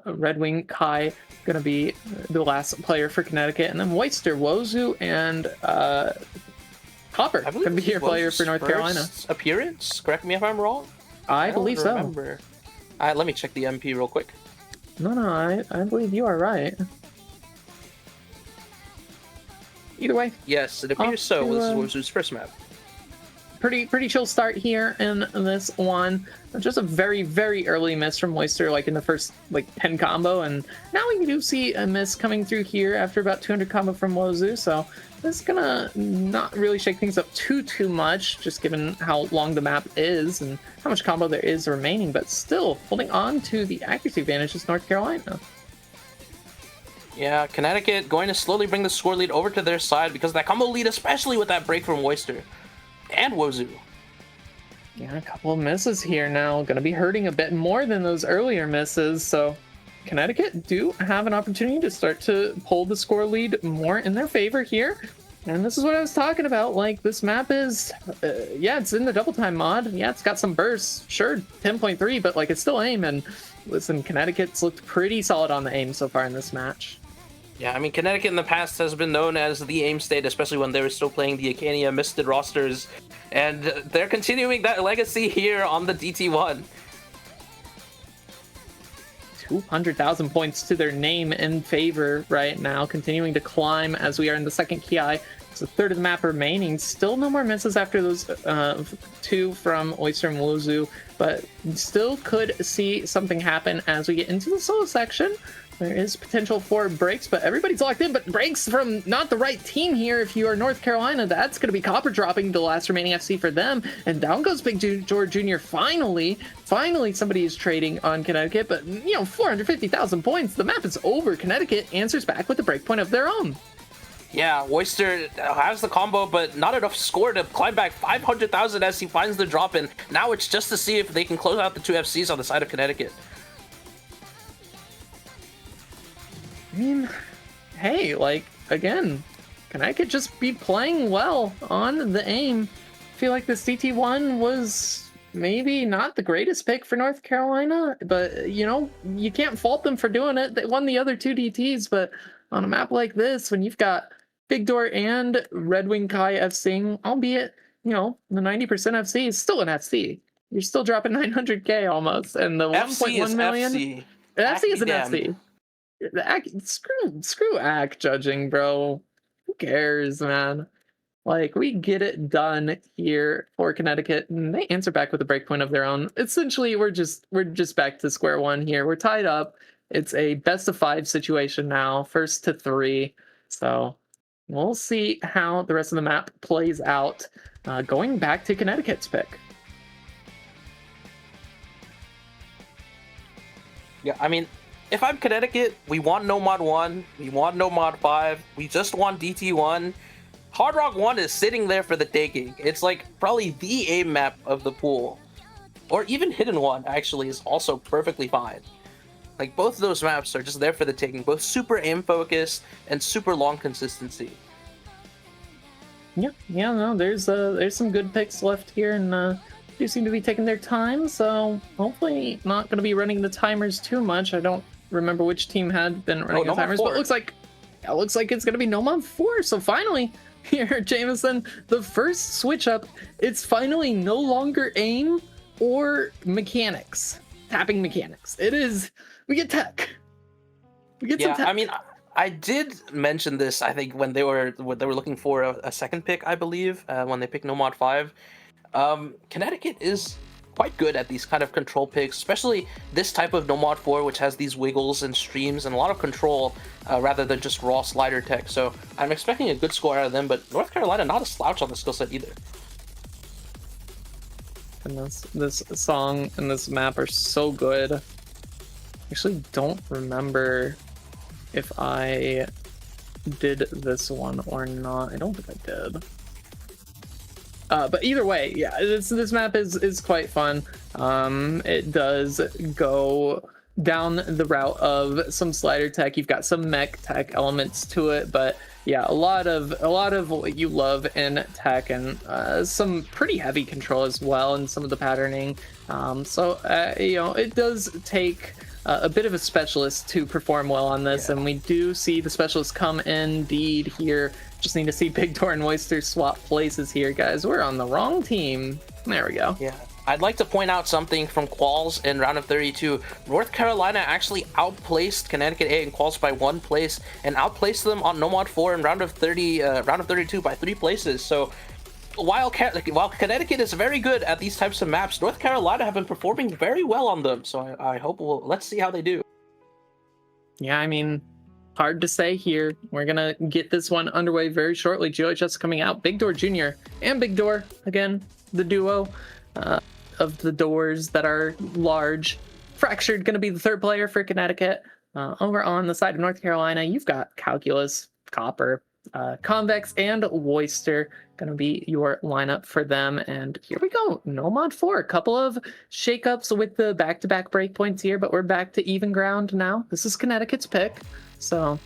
Red Wing Kai going to be the last player for Connecticut, and then Woister, Wozu, and Copper going to be your player for North Carolina. Appearance? Correct me if I'm wrong. I believe so. Remember. Let me check the MP real quick. No, I believe you are right. Either way. Yes, it appears so. This was his first map. Pretty chill start here in this one. Just a very early miss from Moister, like in the first 10 combo, and now we do see a miss coming through here after about 200 combo from Wozu. So this is gonna not really shake things up too much, just given how long the map is and how much combo there is remaining. But still holding on to the accuracy advantage is North Carolina. Yeah, Connecticut going to slowly bring the score lead over to their side because of that combo lead, especially with that break from Woister and Wozu. Yeah, a couple of misses here now. Going to be hurting a bit more than those earlier misses. So Connecticut do have an opportunity to start to pull the score lead more in their favor here. And this is what I was talking about. Like, this map is, yeah, it's in the double time mod. Yeah, it's got some bursts. Sure, 10.3, but it's still aim. And listen, Connecticut's looked pretty solid on the aim so far in this match. Yeah, I mean, Connecticut in the past has been known as the aim state, especially when they were still playing the Acania Misted rosters. And they're continuing that legacy here on the DT1. 200,000 points to their name in favor right now, continuing to climb as we are in the second Ki. It's a third of the map remaining. Still no more misses after those 2 from Oyster and Wozu, but still could see something happen as we get into the solo section. There is potential for breaks, but everybody's locked in. But breaks from not the right team here. If you are North Carolina, that's going to be Copper dropping the last remaining FC for them. And down goes Big George Jr. Finally, somebody is trading on Connecticut. But, 450,000 points. The map is over. Connecticut answers back with a breakpoint of their own. Yeah, Woister has the combo, but not enough score to climb back 500,000 as he finds the drop in. Now it's just to see if they can close out the 2 FCs on the side of Connecticut. I mean, hey, again, Connecticut just be playing well on the aim. I feel like this DT1 was maybe not the greatest pick for North Carolina, but, you can't fault them for doing it. They won the other 2 DTs, but on a map like this, when you've got Big Door and Red Wing Kai FCing, albeit, the 90% FC is still an FC. You're still dropping 900k almost, and the 1.1 million. FC. The FC is an FC. The act, screw act judging, bro. Who cares, man? We get it done here for Connecticut, and they answer back with a breakpoint of their own. Essentially, we're just back to square one here. We're tied up. It's a best of 5 situation now, first to 3. So we'll see how the rest of the map plays out. Going back to Connecticut's pick. Yeah, I mean, if I'm Connecticut, we want no mod 1, we want no mod 5, we just want DT1. Hard Rock 1 is sitting there for the taking. It's like probably the aim map of the pool. Or even Hidden 1 actually is also perfectly fine. Like both of those maps are just there for the taking, both super aim focused and super long consistency. Yeah, no, there's some good picks left here, and do seem to be taking their time, so hopefully not going to be running the timers too much. I don't remember which team had been running the timers, but it looks like it's going to be Nomad 4, so finally, here, Jameson, the first switch up, it's finally no longer aim or mechanics, tapping mechanics. It is, we get tech. We get some tech. I mean, I did mention this, I think, when they were looking for a second pick, I believe, when they picked Nomad 5. Connecticut is quite good at these kind of control picks, especially this type of Nomad 4, which has these wiggles and streams and a lot of control rather than just raw slider tech. So I'm expecting a good score out of them, but North Carolina not a slouch on the skill set either. And this song and this map are so good. I actually don't remember if I did this one or not. I don't think I did. But either way, yeah, this map is quite fun. It does go down the route of some slider tech. You've got some mech tech elements to it, but yeah, a lot of what you love in tech, and some pretty heavy control as well, and some of the patterning. So you know, it does take a bit of a specialist to perform well on this, and we do see the specialists come indeed here. Just need to see Big Door and Oyster swap places here, guys. We're on the wrong team. There we go. Yeah. I'd like to point out something from Quals in round of 32. North Carolina actually outplaced Connecticut A in Quals by 1 place and outplaced them on Nomad 4 in round of 32 by 3 places. So while Connecticut is very good at these types of maps, North Carolina have been performing very well on them. So I hope let's see how they do. Yeah, I mean, hard to say here. We're gonna get this one underway very shortly. GeoHS coming out. Big Door Jr. and Big Door, again, the duo of the doors that are large. Fractured gonna be the third player for Connecticut. Over on the side of North Carolina, you've got Calculus, Copper, Convex, and Oyster gonna be your lineup for them. And here we go, Nomad 4. A couple of shakeups with the back-to-back breakpoints here, but we're back to even ground now. This is Connecticut's pick, so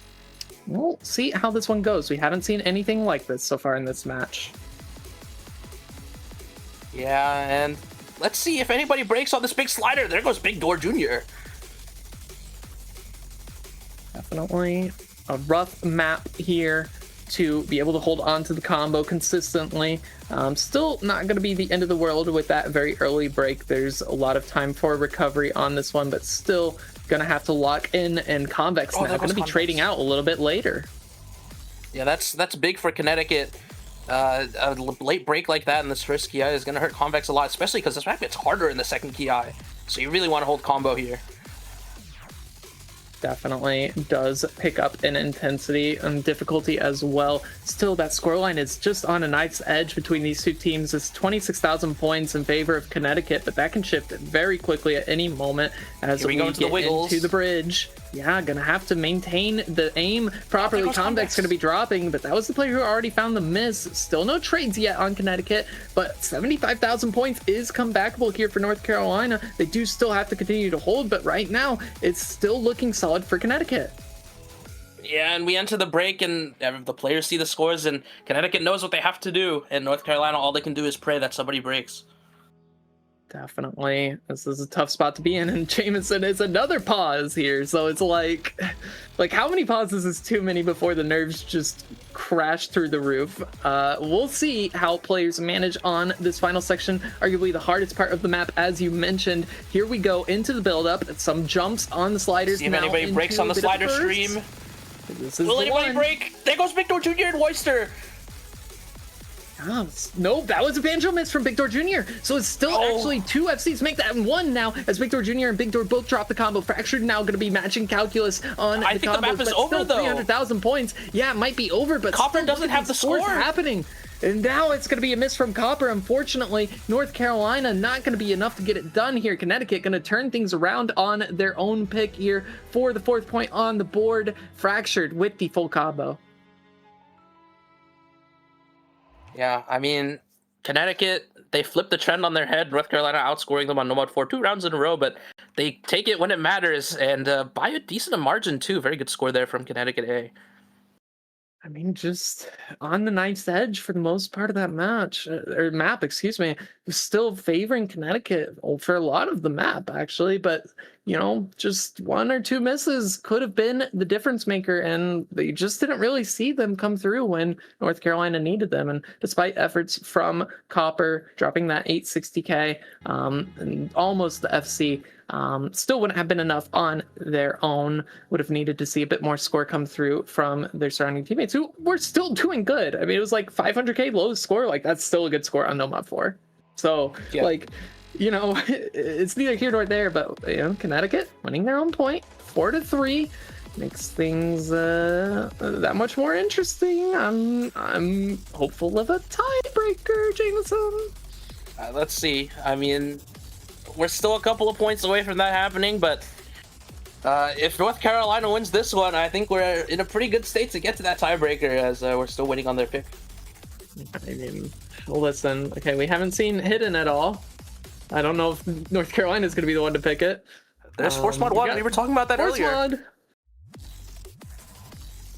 we'll see how this one goes. We haven't seen anything like this so far in this match. Yeah, and let's see if anybody breaks on this big slider. There goes Big Door Jr. Definitely a rough map here to be able to hold on to the combo consistently. Still not going to be the end of the world with that very early break. There's a lot of time for recovery on this one, but still going to have to lock in, and Convex now going to be trading out a little bit later. Yeah, that's big for Connecticut. A late break like that in this first Ki is going to hurt Convex a lot, especially because this map gets harder in the second Ki. So you really want to hold combo here. Definitely does pick up in intensity and difficulty as well. Still, that scoreline is just on a knife's edge between these two teams. It's 26,000 points in favor of Connecticut, but that can shift very quickly at any moment as we get into the bridge. Yeah, gonna have to maintain the aim properly. Convex gonna be dropping, but that was the player who already found the miss. Still no trades yet on Connecticut, but 75,000 points is comebackable here for North Carolina. They do still have to continue to hold, but right now it's still looking solid for Connecticut. Yeah, and we enter the break, and the players see the scores, and Connecticut knows what they have to do, and North Carolina, all they can do is pray that somebody breaks. Definitely. This is a tough spot to be in, and Jameson is another pause here, so it's like how many pauses is too many before the nerves just crash through the roof? We'll see how players manage on this final section, arguably the hardest part of the map, as you mentioned. Here we go into the build-up, some jumps on the sliders. See if anybody breaks on the slider stream. Will anybody break? There goes Big Door Jr. and Oyster. Oh, nope, that was a banjo miss from Big Door Jr. So it's still actually 2 FCs make that 1 now, as Big Door Jr. and Big Door both drop the combo. Fractured now going to be matching Calculus on I think combos, the map is over, though. 300,000 points. Yeah, it might be over, but Copper doesn't have the score happening. And now it's going to be a miss from Copper. Unfortunately, North Carolina not going to be enough to get it done here. Connecticut going to turn things around on their own pick here for the 4th point on the board. Fractured with the full combo. Yeah, I mean, Connecticut, they flipped the trend on their head. North Carolina outscoring them on Nomad 4 2 rounds in a row, but they take it when it matters and by a decent margin, too. Very good score there from Connecticut A. I mean, just on the knife's edge for the most part of that match, or map, excuse me, still favoring Connecticut for a lot of the map, actually. But, just one or two misses could have been the difference maker, and they just didn't really see them come through when North Carolina needed them. And despite efforts from Copper dropping that 860K and almost the FC, still wouldn't have been enough on their own. Would have needed to see a bit more score come through from their surrounding teammates, who were still doing good. I mean, it was like 500K lowest score. Like, that's still a good score on Nomad 4. So, yeah. It's neither here nor there, but, Connecticut winning their own point, 4-3, makes things that much more interesting. I'm hopeful of a tiebreaker, Jameson. Let's see. I mean, we're still a couple of points away from that happening, but if North Carolina wins this one, I think we're in a pretty good state to get to that tiebreaker, as we're still waiting on their pick. I mean, listen, okay, we haven't seen Hidden at all. I don't know if North Carolina is going to be the one to pick it. There's Force Mod 1. We were talking about that Force earlier. Mod.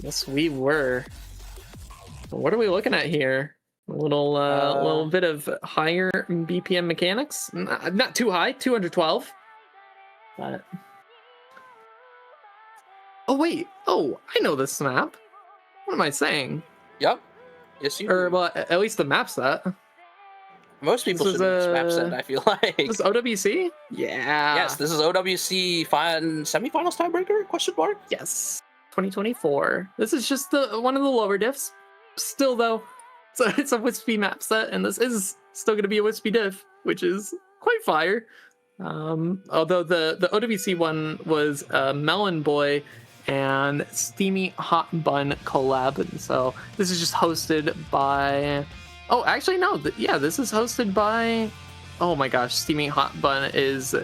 Yes, we were. What are we looking at here? A little bit of higher BPM mechanics. Not too high, 212. But... Oh, wait. Oh, I know this map. What am I saying? Yep. Yes, you Or, well, at least the map set. Most people should know this map set, I feel like. This is OWC? Yeah. Yes, this is OWC semifinals tiebreaker? Question mark? Yes. 2024. This is just one of the lower diffs. Still, though, it's a Wispy map set, and this is still going to be a Wispy diff, which is quite fire. Although the OWC one was Melon Boy and Steamy Hot Bun collab, and so this is just hosted by... Oh, actually, no. This is hosted by... Oh my gosh, Steamy Hot Bun is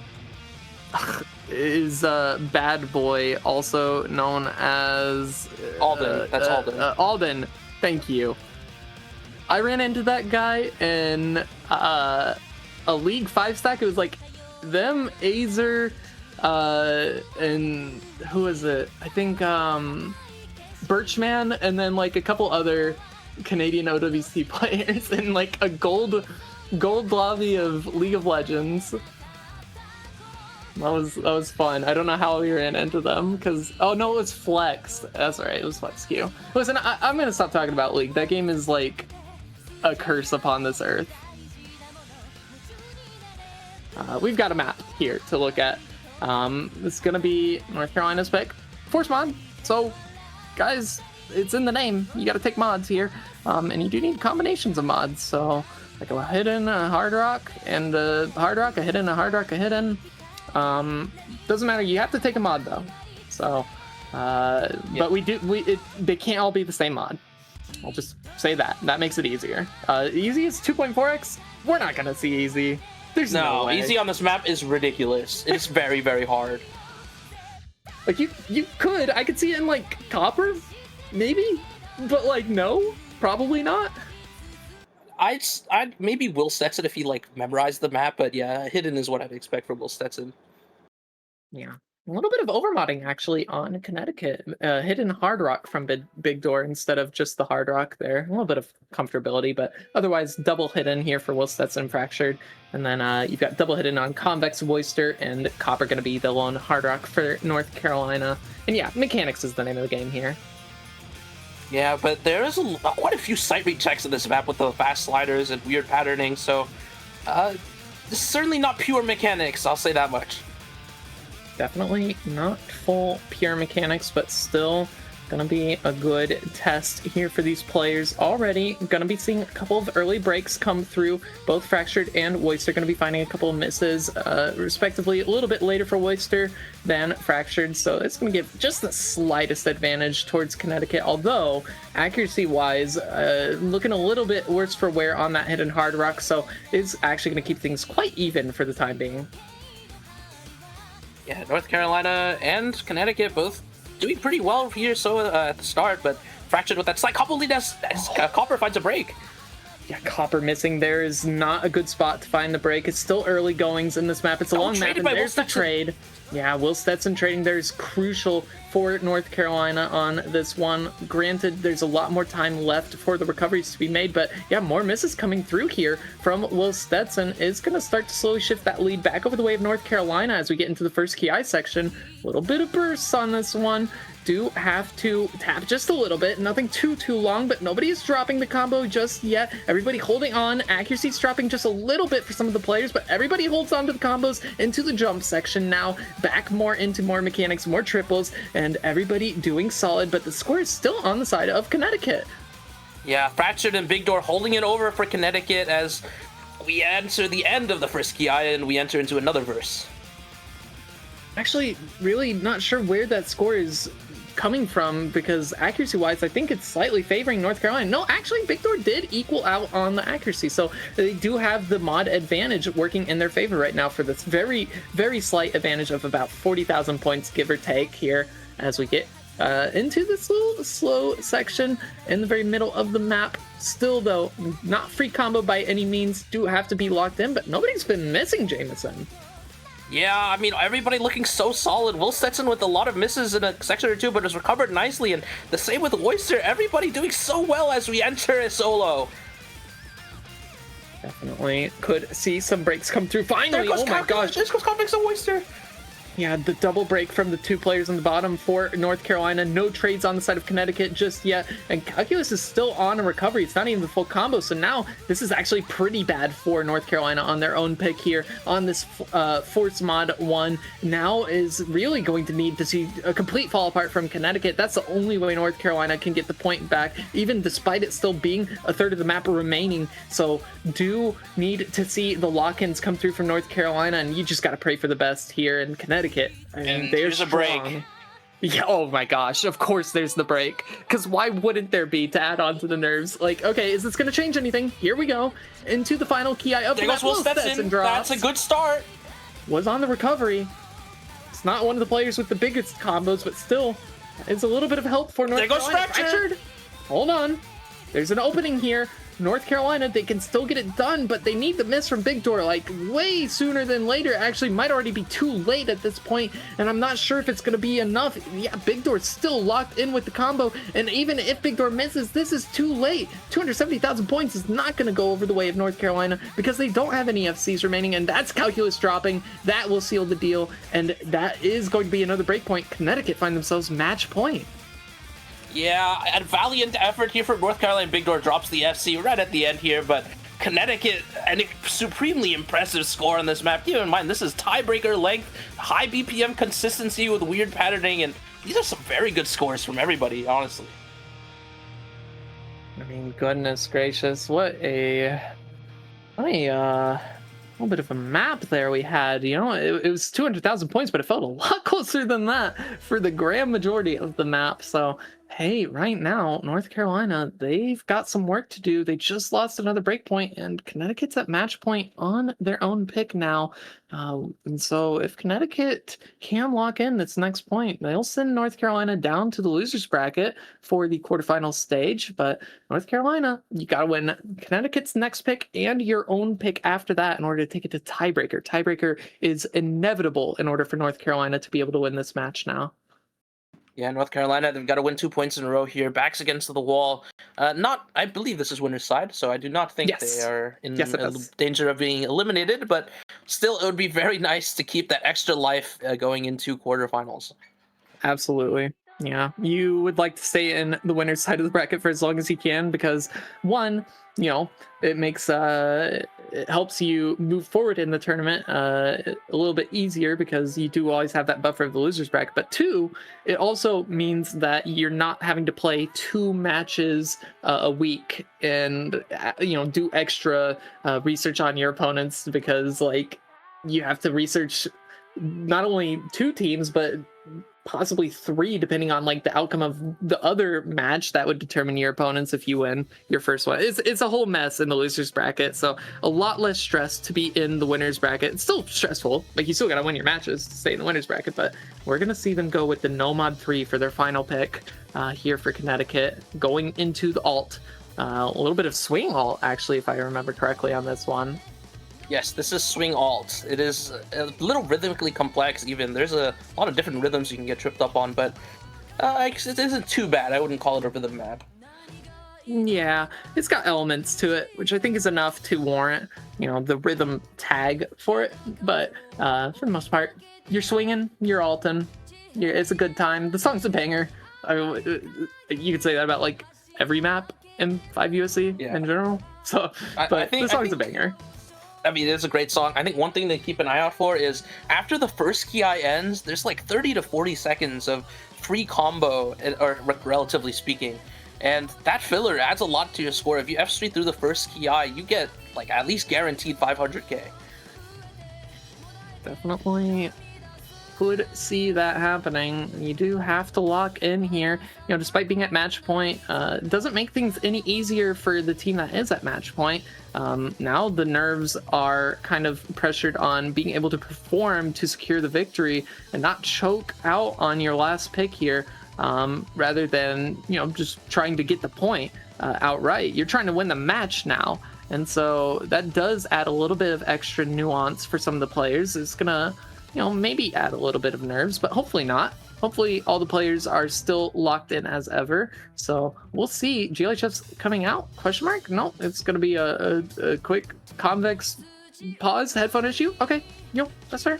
Bad Boy, also known as... Alden. That's Alden. Alden, thank you. I ran into that guy in a League 5 stack. It was like them, Azer, and who is it? I think Birchman, and then like a couple other Canadian OWC players in like a gold lobby of League of Legends. That was fun. I don't know how we ran into them because it was Flex. That's right, it was Flex Q. Listen, I'm gonna stop talking about League. That game is like a curse upon this earth. We've got a map here to look at. This is gonna be North Carolina's pick. Force Mod. So, guys, it's in the name. You gotta take mods here. And you do need combinations of mods. So, like a hidden, a hard rock, and a hard rock, a hidden, a hard rock, a hidden. Doesn't matter. You have to take a mod though. So, but they can't all be the same mod. I'll just say that. That makes it easier. Easy is 2.4x. We're not gonna see easy. There's no way. Easy on this map is ridiculous. It's very, very hard. Like you could. I could see it in like Copper, maybe, but like no, probably not. I'd maybe Will Stetson if he like memorized the map, but yeah, hidden is what I'd expect from Will Stetson. Yeah, a little bit of overmodding actually on Connecticut. Hidden hard rock from Big Door instead of just the hard rock there. A little bit of comfortability, but otherwise double hidden here for Will Stetson Fractured. And then you've got double hidden on Convex Woyster, and Copper going to be the lone hard rock for North Carolina. And yeah, mechanics is the name of the game here. Yeah, but there is quite a few sight read checks in this map with the fast sliders and weird patterning, so this is certainly not pure mechanics, I'll say that much. Definitely not full pure mechanics, but still gonna be a good test here for these players. Already gonna be seeing a couple of early breaks come through. Both Fractured and Woyster gonna be finding a couple of misses, respectively. A little bit later for Woyster than Fractured, so it's gonna give just the slightest advantage towards Connecticut, although accuracy-wise, looking a little bit worse for wear on that hidden hard rock, so it's actually gonna keep things quite even for the time being. Yeah, North Carolina and Connecticut both doing pretty well here at the start, but Fractured with that slight couple lead as Copper finds a break. Yeah, Copper missing there is not a good spot to find the break. It's still early goings in this map. It's a long map, and there's the trade. Yeah, Will Stetson trading there is crucial for North Carolina on this one. Granted, there's a lot more time left for the recoveries to be made, but yeah, more misses coming through here from Will Stetson is going to start to slowly shift that lead back over the way of North Carolina as we get into the first Ki section. A little bit of bursts on this one. Do have to tap just a little bit, nothing too long, but nobody is dropping the combo just yet. Everybody holding on. Accuracy's dropping just a little bit for some of the players, but everybody holds on to the combos into the jump section now. Back more into more mechanics, more triples, and everybody doing solid, but the score is still on the side of Connecticut. Yeah, Fractured and Big Door holding it over for Connecticut as we enter the end of the first Ki and we enter into another verse. Actually, really not sure where that score is coming from, because accuracy-wise, I think it's slightly favoring North Carolina. No, actually, Big Door did equal out on the accuracy, so they do have the mod advantage working in their favor right now for this very, very slight advantage of about 40,000 points, give or take, here as we get into this little slow section in the very middle of the map. Still, though, not free combo by any means, do have to be locked in, but nobody's been missing Jameson. Yeah, I mean, everybody looking so solid. Will Stetson with a lot of misses in a section or two, but has recovered nicely. And the same with Oyster. Everybody doing so well as we enter a solo. Definitely could see some breaks come through. Finally, oh my gosh. This goes Calculus and Oyster. Yeah, the double break from the two players on the bottom for North Carolina. No trades on the side of Connecticut just yet. And Calculus is still on a recovery. It's not even the full combo. So now this is actually pretty bad for North Carolina on their own pick here on this Force Mod 1. Now is really going to need to see a complete fall apart from Connecticut. That's the only way North Carolina can get the point back, even despite it still being a third of the map remaining. So do need to see the lock-ins come through from North Carolina, and you just got to pray for the best here in Connecticut. I mean, and there's a break. Yeah, oh my gosh, of course there's the break. Because why wouldn't there be to add on to the nerves? Like, okay, is this going to change anything? Here we go. Into the final Ki of the Will Stetson. That's a good start. Was on the recovery. It's not one of the players with the biggest combos, but still, it's a little bit of help for North Carolina. There goes Fractured. Hold on. There's an opening here. North Carolina, they can still get it done, but they need the miss from Big Door like way sooner than later. Actually, might already be too late at this point, and I'm not sure if it's going to be enough. Yeah, Big Door's still locked in with the combo, and even if Big Door misses, this is too late. 270,000 points is not going to go over the way of North Carolina because they don't have any FCs remaining, and that's Calculus dropping. That will seal the deal, and that is going to be another breakpoint. Connecticut find themselves match point. Yeah, a valiant effort here for North Carolina. Big Door drops the FC right at the end here, but Connecticut, a supremely impressive score on this map. Keep in mind, this is tiebreaker length, high BPM consistency with weird patterning, and these are some very good scores from everybody, honestly. I mean, goodness gracious, what a little bit of a map there we had. You know, it was 200,000 points, but it felt a lot closer than that for the grand majority of the map. So, hey, right now, North Carolina, they've got some work to do. They just lost another breakpoint, and Connecticut's at match point on their own pick now. And so if Connecticut can lock in this next point, they'll send North Carolina down to the losers bracket for the quarterfinal stage. But North Carolina, you got to win Connecticut's next pick and your own pick after that in order to take it to tiebreaker. Tiebreaker is inevitable in order for North Carolina to be able to win this match now. Yeah, North Carolina, they've got to win 2 points in a row here. Backs against the wall. I believe this is winner's side, so I do not think they are in danger of being eliminated, but still, it would be very nice to keep that extra life going into quarterfinals. Absolutely. Yeah, you would like to stay in the winner's side of the bracket for as long as you can because, one, you know, it makes it helps you move forward in the tournament a little bit easier because you do always have that buffer of the losers bracket. But two, it also means that you're not having to play 2 matches a week and do extra research on your opponents because like you have to research not only 2 teams but possibly 3 depending on like the outcome of the other match that would determine your opponents if you win your first one. It's a whole mess in the losers bracket, so a lot less stress to be in the winners bracket. It's still stressful, like you still gotta win your matches to stay in the winners bracket, but we're gonna see them go with the No Mod 3 for their final pick here for Connecticut, going into the alt A little bit of swing alt, actually, if I remember correctly on this one. Yes, this is swing alt. It is a little rhythmically complex even. There's a lot of different rhythms you can get tripped up on, but it isn't too bad. I wouldn't call it a rhythm map. Yeah, it's got elements to it, which I think is enough to warrant, the rhythm tag for it. But for the most part, you're swinging, you're alting. It's a good time. The song's a banger. You could say that about like every map in 5USC in general. So, but the song's a banger. I mean, it's a great song. I think one thing to keep an eye out for is after the first ki ends, there's like 30 to 40 seconds of free combo, or relatively speaking. And that filler adds a lot to your score. If you F3 through the first ki, you get like at least guaranteed 500k. Definitely could see that happening. You do have to lock in here. Despite being at match point, doesn't make things any easier for the team that is at match point. Now the nerves are kind of pressured on being able to perform to secure the victory and not choke out on your last pick here, rather than, just trying to get the point outright. You're trying to win the match now. And so that does add a little bit of extra nuance for some of the players. It's gonna maybe add a little bit of nerves, but hopefully not. Hopefully all the players are still locked in as ever. So we'll see. GLHF's coming out? Question mark? No, it's going to be a quick convex pause headphone issue. Okay, that's fair.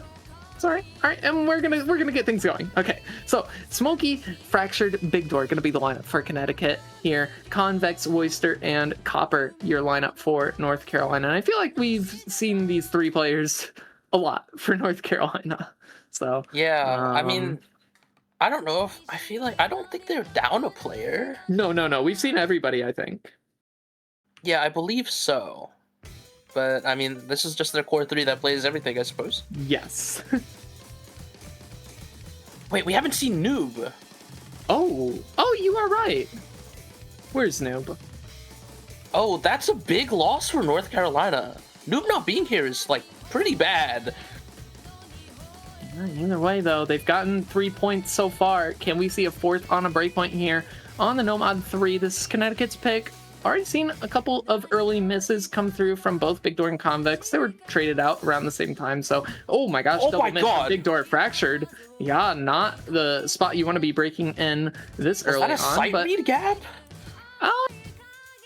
It's all right. All right, and we're gonna get things going. Okay, so Smokey, Fractured, Big Door gonna be the lineup for Connecticut here. Convex, Oyster, and Copper your lineup for North Carolina. And I feel like we've seen these three players a lot for North Carolina. So yeah, I mean, I don't know if I don't think they're down a player. No. We've seen everybody, I think. Yeah, I believe so. But I mean, this is just their core three that plays everything, I suppose. Yes. Wait, we haven't seen Noob. Oh, you are right. Where's Noob? Oh, that's a big loss for North Carolina. Noob not being here is like pretty bad. Either way, though, they've gotten 3 points so far. Can we see a fourth on a breakpoint here on the Nomad 3? This is Connecticut's pick. Already seen a couple of early misses come through from both Big Door and Convex. They were traded out around the same time, so oh my gosh, double miss from Big Door. Fractured. Yeah, not the spot you want to be breaking in this early on. Was that a sight read gap?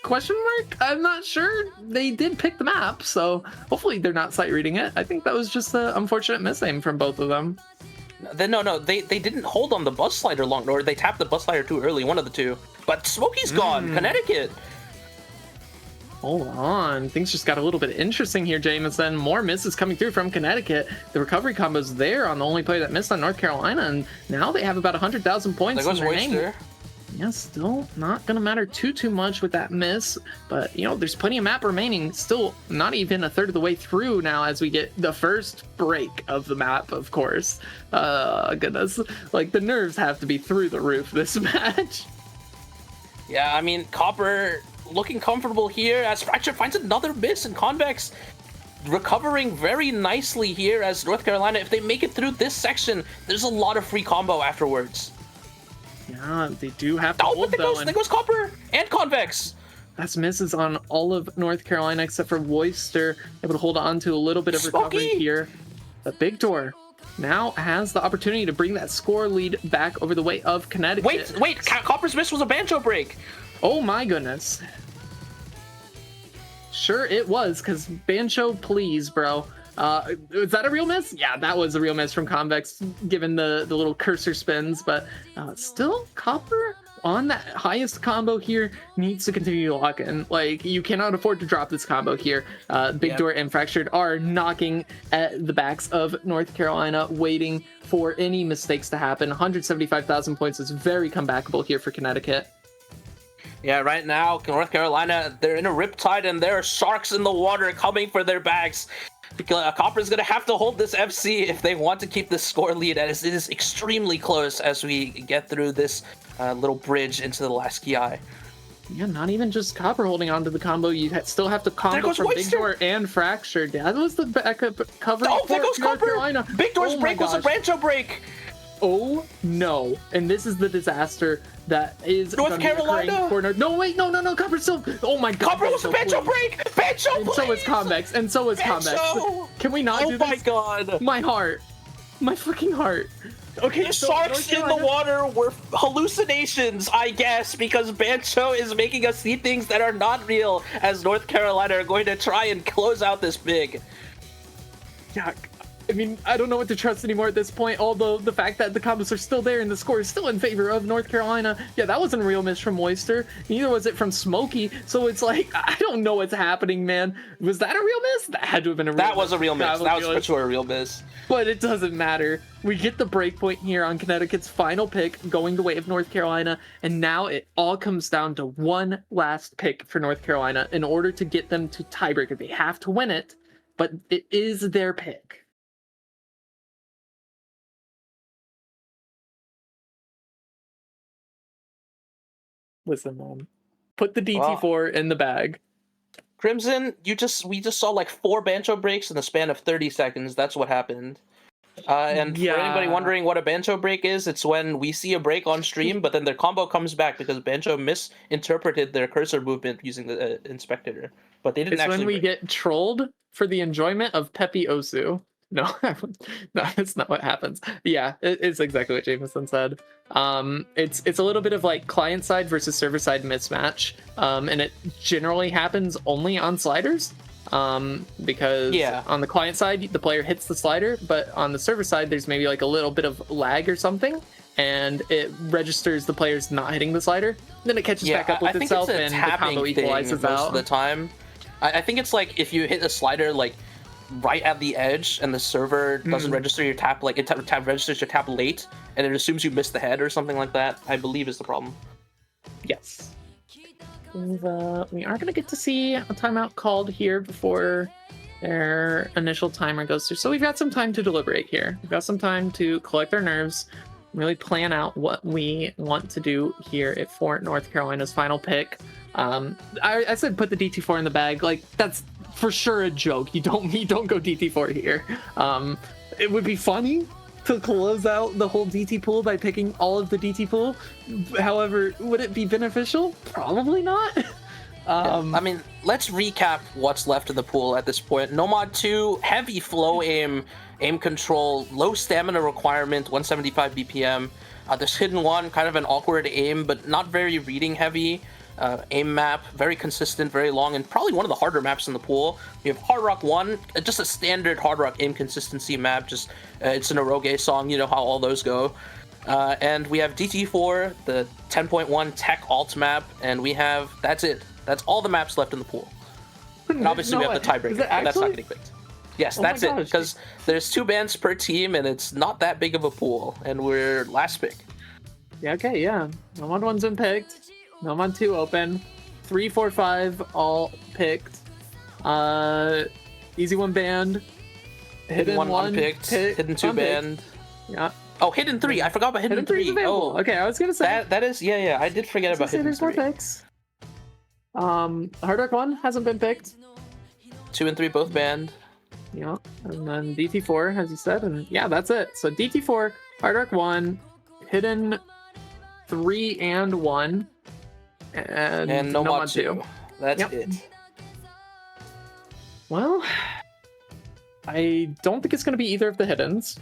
Question mark? I'm not sure. They did pick the map, so hopefully they're not sight reading it. I think that was just an unfortunate misaim from both of them. No, they didn't hold on the bus slider long, or they tapped the bus slider too early, one of the two. But Smokey's gone, Connecticut. Hold on. Things just got a little bit interesting here, Jameson. More misses coming through from Connecticut. The recovery combo's there on the only player that missed on North Carolina, and now they have about 100,000 points in their name. Yeah, still not going to matter too much with that miss, but, there's plenty of map remaining. Still not even a third of the way through now as we get the first break of the map, of course. Goodness. Like, the nerves have to be through the roof this match. Yeah, I mean, Copper looking comfortable here as Fracture finds another miss, and Convex recovering very nicely here as North Carolina, if they make it through this section, there's a lot of free combo afterwards. Yeah, they do have to hold, though. There goes Copper and Convex. That's misses on all of North Carolina except for Oyster, able to hold on to a little bit of recovery here. But Big Door now has the opportunity to bring that score lead back over the way of Connecticut. Wait, Copper's miss was a banjo break. Oh my goodness. Sure it was, because Bancho, please, bro. Was that a real miss? Yeah, that was a real miss from Convex, given the little cursor spins, but still, Copper on that highest combo here needs to continue to lock in. Like, you cannot afford to drop this combo here. Big Door and Fractured are knocking at the backs of North Carolina, waiting for any mistakes to happen. 175,000 points is very comebackable here for Connecticut. Yeah, right now, North Carolina, they're in a riptide and there are sharks in the water coming for their bags. Copper's going to have to hold this FC if they want to keep this score lead, as it is extremely close as we get through this little bridge into the last ki. Yeah, not even just Copper holding on to the combo. You still have to combo from Big Door and Fractured. That was the backup cover. Oh, there goes North Copper! Carolina. Big Door's break was a Rancho break! Oh no! And this is the disaster that is North gonna be occurring Carolina? for no, wait, no, Copper's still. Oh my God! Copper was a Bancho break! Bancho, And so is Convex. And so is Convex. Bancho! Can we not do Oh this? my god! My heart. My fucking heart. Okay, The so sharks North in the Carolina- water were hallucinations, I guess, because Bancho is making us see things that are not real, as North Carolina are going to try and close out this big. Yeah, I mean, I don't know what to trust anymore at this point, although the fact that the combos are still there and the score is still in favor of North Carolina. Yeah, that wasn't a real miss from Moister. Neither was it from Smokey. So it's like, I don't know what's happening, man. Was that a real miss? That had to have been a real miss. That was a real miss. That was for Ridiculous. sure a real miss. But it doesn't matter. We get the breakpoint here on Connecticut's final pick going the way of North Carolina, and now it all comes down to one last pick for North Carolina in order to get them to tiebreaker. They have to win it, but it is their pick. Listen, Mom. Put the DT4 in the bag. Crimson, we just saw like 4 Bancho breaks in the span of 30 seconds. That's what happened. And for anybody wondering what a Bancho break is, it's when we see a break on stream, but then their combo comes back because Bancho misinterpreted their cursor movement using the inspector. But they didn't It's actually. when we get trolled for the enjoyment of Pepe Osu. No, no, that's not what happens. Yeah, it's exactly what Jameson said. It's a little bit of like client side versus server side mismatch, and it generally happens only on sliders. Because on the client side the player hits the slider, but on the server side there's maybe like a little bit of lag or something, and it registers the player's not hitting the slider. Then it catches back up with itself, and the combo equalizes most out. of the time. I think it's like if you hit a slider like right at the edge and the server doesn't register your tap, like it registers your tap late and it assumes you missed the head or something like that, I believe is the problem. Yes. We are going to get to see a timeout called here before their initial timer goes through. So we've got some time to deliberate here. We've got some time to collect our nerves, really plan out what we want to do here for North Carolina's final pick. I said put the DT4 in the bag. Like, that's for sure a joke. You don't go DT4 here. It would be funny to close out the whole DT pool by picking all of the DT pool. However, would it be beneficial? Probably not. I mean, let's recap what's left of the pool at this point. Nomad 2, heavy flow aim control, low stamina requirement, 175 BPM. There's Hidden 1, kind of an awkward aim, but not very reading heavy. Aim map, very consistent, very long, and probably one of the harder maps in the pool. We have Hard Rock 1, just a standard Hard Rock aim consistency map, just it's an Eroge song, you know how all those go. And we have DT4, the 10.1 tech alt map, and we have, that's it. That's all the maps left in the pool. And obviously we have the tiebreaker, but that's not getting picked. Yes, that's it, because there's 2 bands per team, and it's not that big of a pool, and we're last pick. Yeah, okay, yeah. Nomad 1's been picked. Nomad 2 open. 3, 4, 5 all picked. Easy 1 banned. Hidden 1 unpicked. Hidden 2 banned. Yeah. Oh, Hidden 3. I forgot about Hidden 3. Oh, okay. I was gonna say that is yeah. I did forget about Hidden 3. There's more picks. Hard Rock 1 hasn't been picked. 2 and 3 both banned. Yeah, and then DT4, as you said, and yeah, that's it. So DT4, Hard Rock 1, Hidden 3 and 1. And Nomad 2. That's it. Well, I don't think it's going to be either of the Hiddens.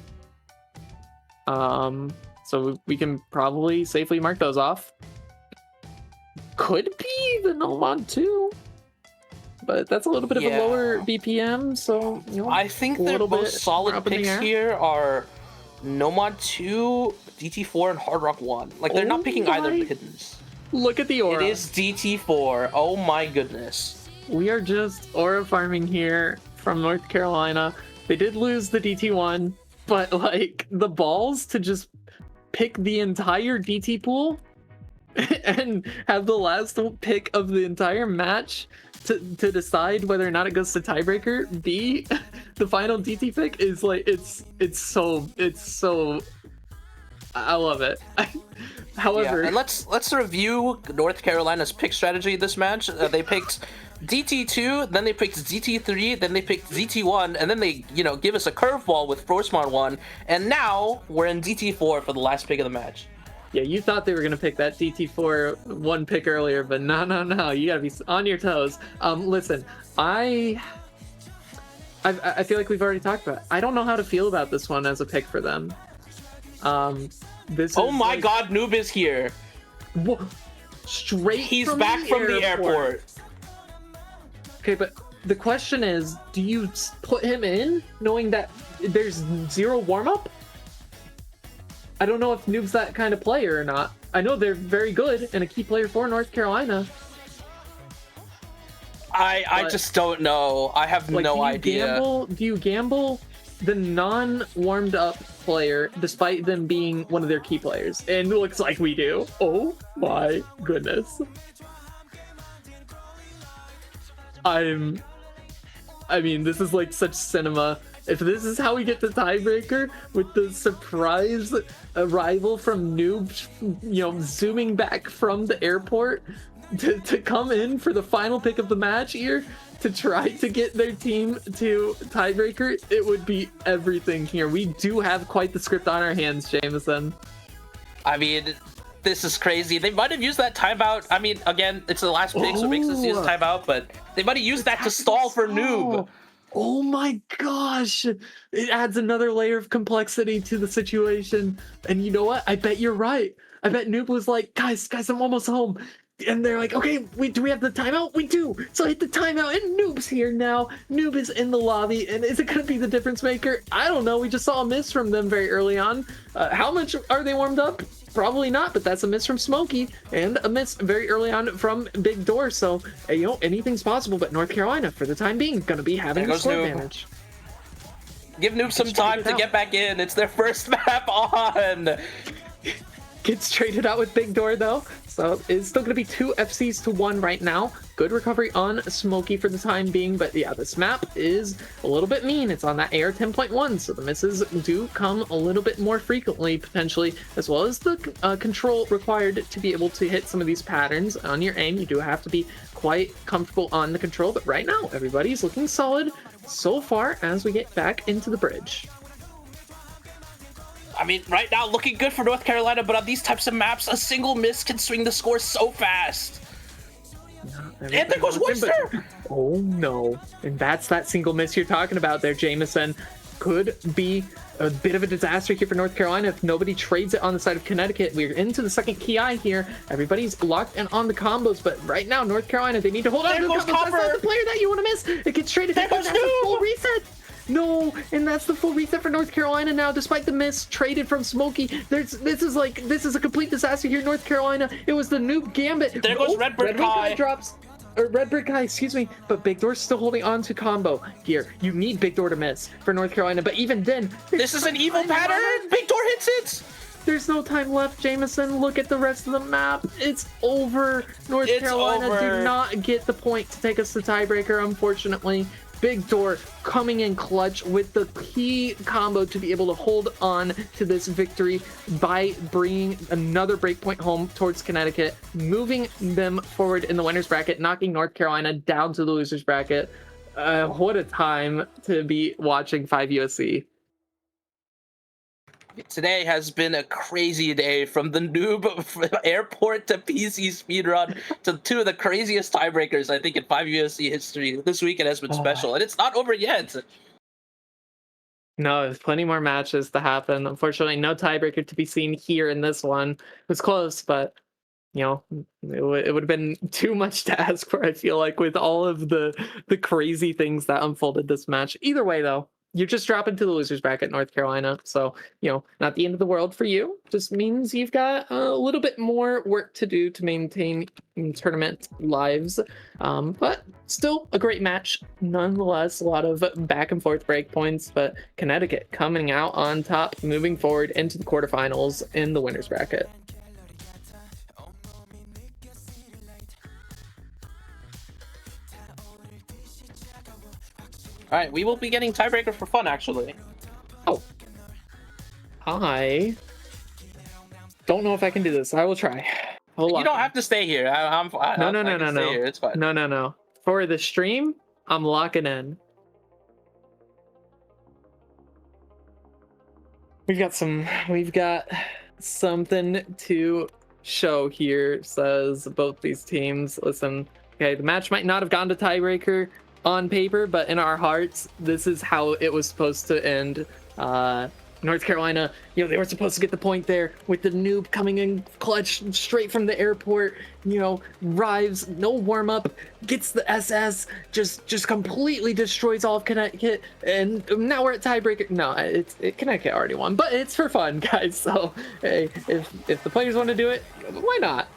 So we can probably safely mark those off. Could be the Nomad 2, but that's a little bit of a lower BPM, so you know, I think the most solid picks here are Nomad 2, DT4, and Hard Rock 1. Like, they're not picking either of the Hiddens. Look at the aura. It is DT4. Oh my goodness. We are just aura farming here from North Carolina. They did lose the DT1, but like the balls to just pick the entire DT pool and have the last pick of the entire match to decide whether or not it goes to tiebreaker be the final DT pick is like it's so I love it. However, and let's review North Carolina's pick strategy this match. They picked DT2, then they picked ZT3, then they picked ZT1, and then they, give us a curveball with Forsmart 1, and now we're in DT4 for the last pick of the match. Yeah, you thought they were going to pick that DT4 one pick earlier, but no. You got to be on your toes. Listen, I feel like we've already talked about it. I don't know how to feel about this one as a pick for them. Oh my god, Noob is here. Straight He's back from the airport. Okay, but the question is, do you put him in knowing that there's zero warm-up? I don't know if Noob's that kind of player or not. I know they're very good and a key player for North Carolina. I just don't know. I have no idea. Do you gamble the non-warmed up player despite them being one of their key players? And it looks like we do. Oh my goodness. I mean, this is like such cinema. If this is how we get the tiebreaker with the surprise arrival from Noob, zooming back from the airport to come in for the final pick of the match here to try to get their team to tiebreaker, it would be everything here. We do have quite the script on our hands, Jameson. I mean, this is crazy. They might have used that timeout. I mean, again, it's the last pick, so it makes us use timeout, but they might have used that to stall for Noob. Oh my gosh, it adds another layer of complexity to the situation. And you know what? I bet you're right. I bet Noob was like, guys, I'm almost home. And they're like, okay, do we have the timeout? We do. So hit the timeout, and Noob's here now. Noob is in the lobby, and is it going to be the difference maker? I don't know. We just saw a miss from them very early on. How much are they warmed up? Probably not, but that's a miss from Smokey and a miss very early on from Big Door. So, anything's possible, but North Carolina, for the time being, going to be having the score advantage. Give Noob some time to get back in. It's their first map on. Gets traded out with Big Door, though. So it's still going to be 2 FCs to 1 right now. Good recovery on Smokey for the time being. But yeah, this map is a little bit mean. It's on that AR 10.1. So the misses do come a little bit more frequently, potentially, as well as the control required to be able to hit some of these patterns on your aim. You do have to be quite comfortable on the control. But right now, everybody's looking solid so far as we get back into the bridge. I mean, right now, looking good for North Carolina, but on these types of maps, a single miss can swing the score so fast. And there goes Worcester! Oh, no. And that's that single miss you're talking about there, Jameson. Could be a bit of a disaster here for North Carolina if nobody trades it on the side of Connecticut. We're into the second key eye here. Everybody's locked and on the combos, but right now, North Carolina, they need to hold on to the combos. That's not the player that you want to miss. It gets traded. That's a full reset. No, and that's the full reset for North Carolina now, despite the miss traded from Smokey. This is a complete disaster here in North Carolina. It was the Noob Gambit. There goes Red Brick High. Drops. Or Red Brick High, excuse me. But Big Door's still holding on to combo here. You need Big Door to miss for North Carolina, but even then... This is an evil pattern! Big Door hits it! There's no time left, Jameson. Look at the rest of the map. It's over. North Carolina did not get the point to take us to tiebreaker, unfortunately. Big Door coming in clutch with the key combo to be able to hold on to this victory by bringing another breakpoint home towards Connecticut, moving them forward in the winner's bracket, knocking North Carolina down to the loser's bracket. What a time to be watching 5USC. Today has been a crazy day, from the Noob airport to PC speedrun to 2 of the craziest tiebreakers, I think, in 5USC history. This weekend has been special, and it's not over yet. No, there's plenty more matches to happen. Unfortunately, no tiebreaker to be seen here in this one. It was close, but it would have been too much to ask for, I feel like, with all of the crazy things that unfolded this match. Either way, though, you're just dropping to the losers bracket, North Carolina. So, not the end of the world for you. Just means you've got a little bit more work to do to maintain tournament lives. But still a great match. Nonetheless, a lot of back and forth breakpoints, but Connecticut coming out on top, moving forward into the quarterfinals in the winners bracket. All right, we will be getting tiebreaker for fun, actually. Oh. I don't know if I can do this. I will try. You don't have to stay here. I can stay here. It's fine. No. for the stream, I'm locking in. We've got something to show here, says both these teams. Listen, okay, the match might not have gone to tiebreaker on paper, but in our hearts, this is how it was supposed to end. North Carolina, you know, they were supposed to get the point there with the noob coming in clutch straight from the airport, you know, arrives, no warm-up, gets the SS, just completely destroys all of Connecticut, and now we're at tiebreaker. No, Connecticut already won, but it's for fun, guys. So, hey, if the players want to do it, why not?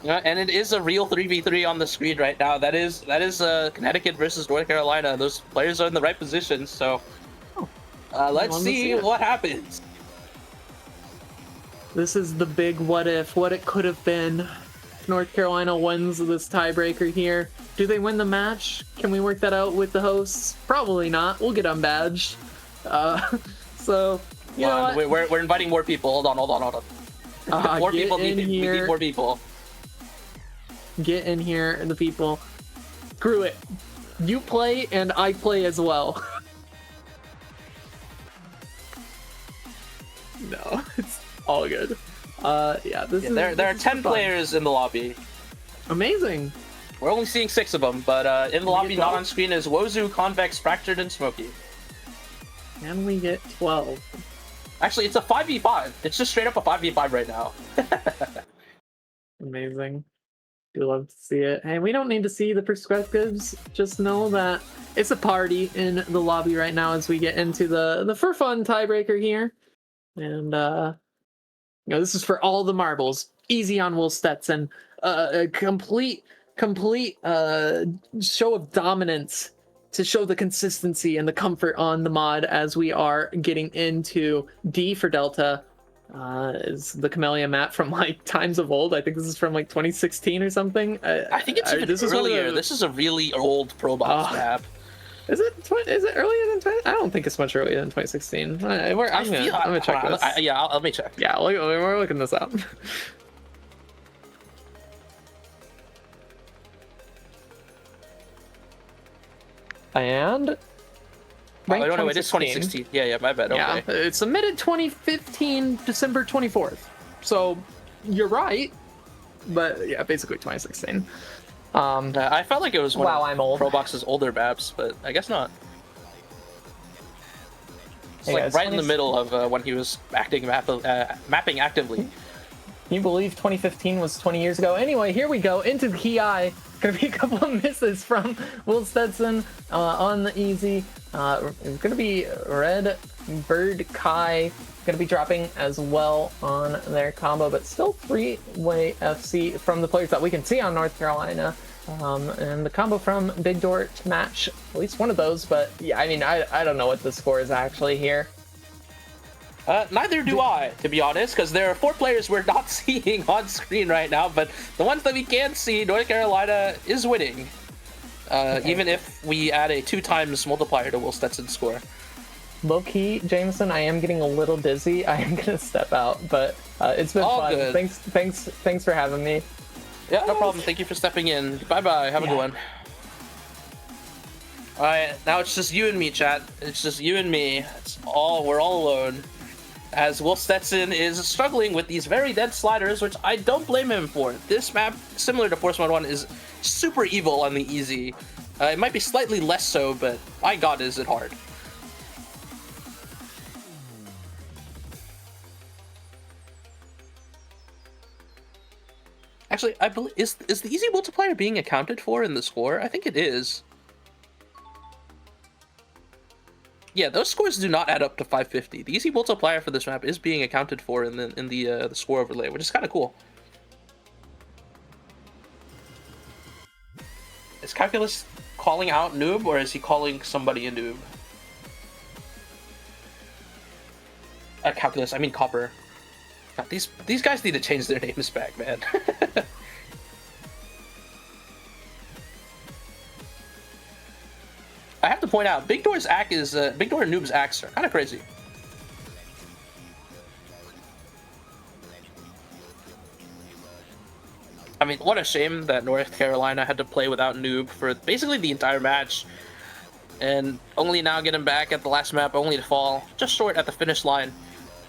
Yeah, and it is a real 3v3 on the screen right now. That is Connecticut versus North Carolina. Those players are in the right positions, so let's see what happens. This is the big what if, what it could have been. North Carolina wins this tiebreaker here. Do they win the match? Can we work that out with the hosts? Probably not. We'll get unbadged. So, you know what? We're inviting more people. Hold on. More people need. We need more people. Get in here, the people. Screw it. You play and I play as well. No, it's all good. Yeah, there are 10 players in the lobby. Amazing. We're only seeing 6 of them, but in the lobby, not on screen, is Wozu, Convex, Fractured, and Smokey. Can we get 12? Actually, it's a 5v5. It's just straight up a 5v5 right now. Amazing. Do love to see it. Hey, we don't need to see the perspectives. Just know that it's a party in the lobby right now as we get into the for fun tiebreaker here. And you know, this is for all the marbles. Easy on Will Stetson. A complete show of dominance to show the consistency and the comfort on the mod as we are getting into D for Delta. Is the Camellia map from like times of old? I think this is from like 2016 or something. I think it's even earlier. This is a really old Pro Box map. Is it earlier than 20? I don't think it's much earlier than 2016. I'm gonna check this. Let me check. Yeah, we're looking this up. And oh, no, it is 2016. Yeah, my bad. Okay. Yeah, it's submitted 2015, December 24th. So you're right, but yeah, basically 2016. I felt like it was one I'm old. Pro Box's older maps, but I guess not. It's hey, like guys, right in the middle of when he was mapping actively. Can you believe 2015 was 20 years ago? Anyway, here we go into the Ki. Gonna be a couple of misses from Will Stetson on the easy. Gonna be Red Bird Kai gonna be dropping as well on their combo, but still 3-way FC from the players that we can see on North Carolina. And the combo from Big Door to match at least one of those, but yeah, I mean, I don't know what the score is actually here. Neither do I, to be honest, because there are 4 players we're not seeing on screen right now, but the ones that we can see, North Carolina is winning. Okay. Even if we add a 2 times multiplier to Will Stetson's score. Low-key, Jameson, I am getting a little dizzy. I am gonna step out, but it's been all fun. Good. Thanks for having me. Yeah, no problem. Thank you for stepping in. Bye-bye. Have a good one. Alright, now it's just you and me, chat. It's just you and me. We're all alone. As Will Stetson is struggling with these very dense sliders, which I don't blame him for. This map, similar to Force Mode 1, is super evil on the easy. It might be slightly less so, but my god is it hard. Actually, I believe is the easy multiplier being accounted for in the score? I think it is. Yeah, those scores do not add up to 550. The easy multiplier for this map is being accounted for in the score overlay, which is kind of cool. Is Calculus calling out noob, or is he calling somebody a noob? Calculus, I mean Copper. God, these guys need to change their names back, man. I have to point out, Big Door and Noob's acts are kind of crazy. I mean, what a shame that North Carolina had to play without Noob for basically the entire match. And only now get him back at the last map, only to fall just short at the finish line.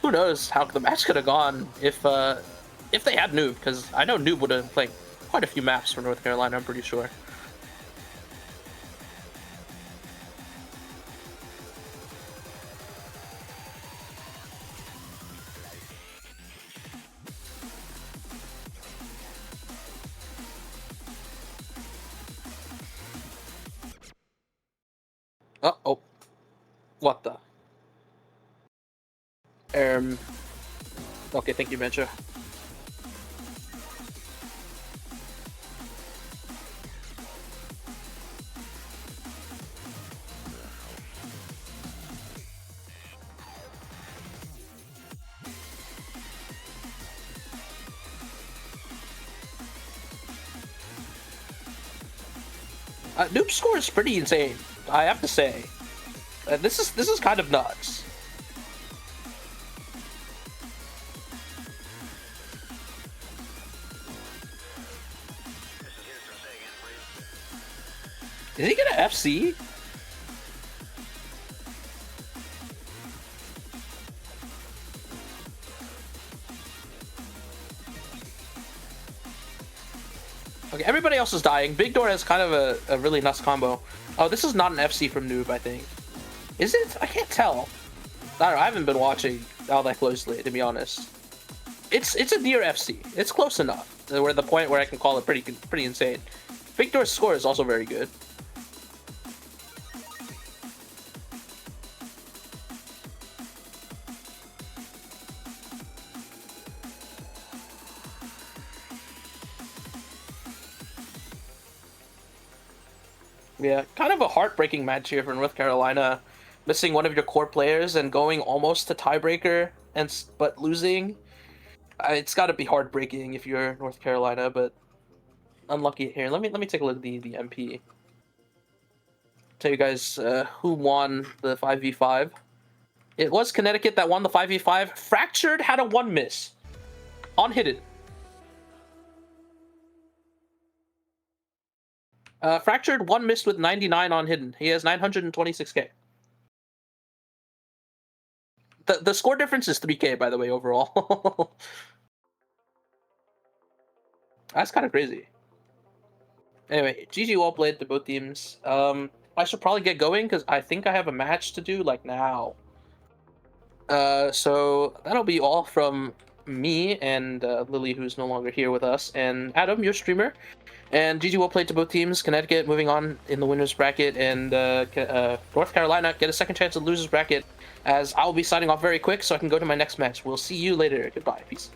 Who knows how the match could have gone if they had Noob, because I know Noob would have played quite a few maps for North Carolina, I'm pretty sure. Oh, what the? Okay, thank you, Mencha. Noob score is pretty insane, I have to say. This is kind of nuts. Is he gonna FC? Okay, everybody else is dying. Big Door has kind of a really nuts combo. Oh, this is not an FC from Noob, I think. Is it? I can't tell. I don't know, I haven't been watching all that closely, to be honest. It's a near FC. It's close enough. We're at the point where I can call it pretty insane. Big Door's score is also very good. Yeah, kind of a heartbreaking match here for North Carolina, missing one of your core players and going almost to tiebreaker but losing. It's got to be heartbreaking if you're North Carolina, but unlucky here. Let me take a look at the MP. Tell you guys who won the 5v5. It was Connecticut that won the 5v5. Fractured had a 1 miss on Hidden. Fractured 1 missed with 99 on Hidden. He has 926k. The score difference is 3k, by the way, overall. That's kind of crazy. Anyway, GG, well played to both teams. I should probably get going because I think I have a match to do like now. So that'll be all from me and Lily, who's no longer here with us, and Adam, your streamer. And GG, well played to both teams. Connecticut moving on in the winners bracket, and North Carolina get a second chance at losers bracket, as I'll be signing off very quick so I can go to my next match. We'll see you later. Goodbye. Peace.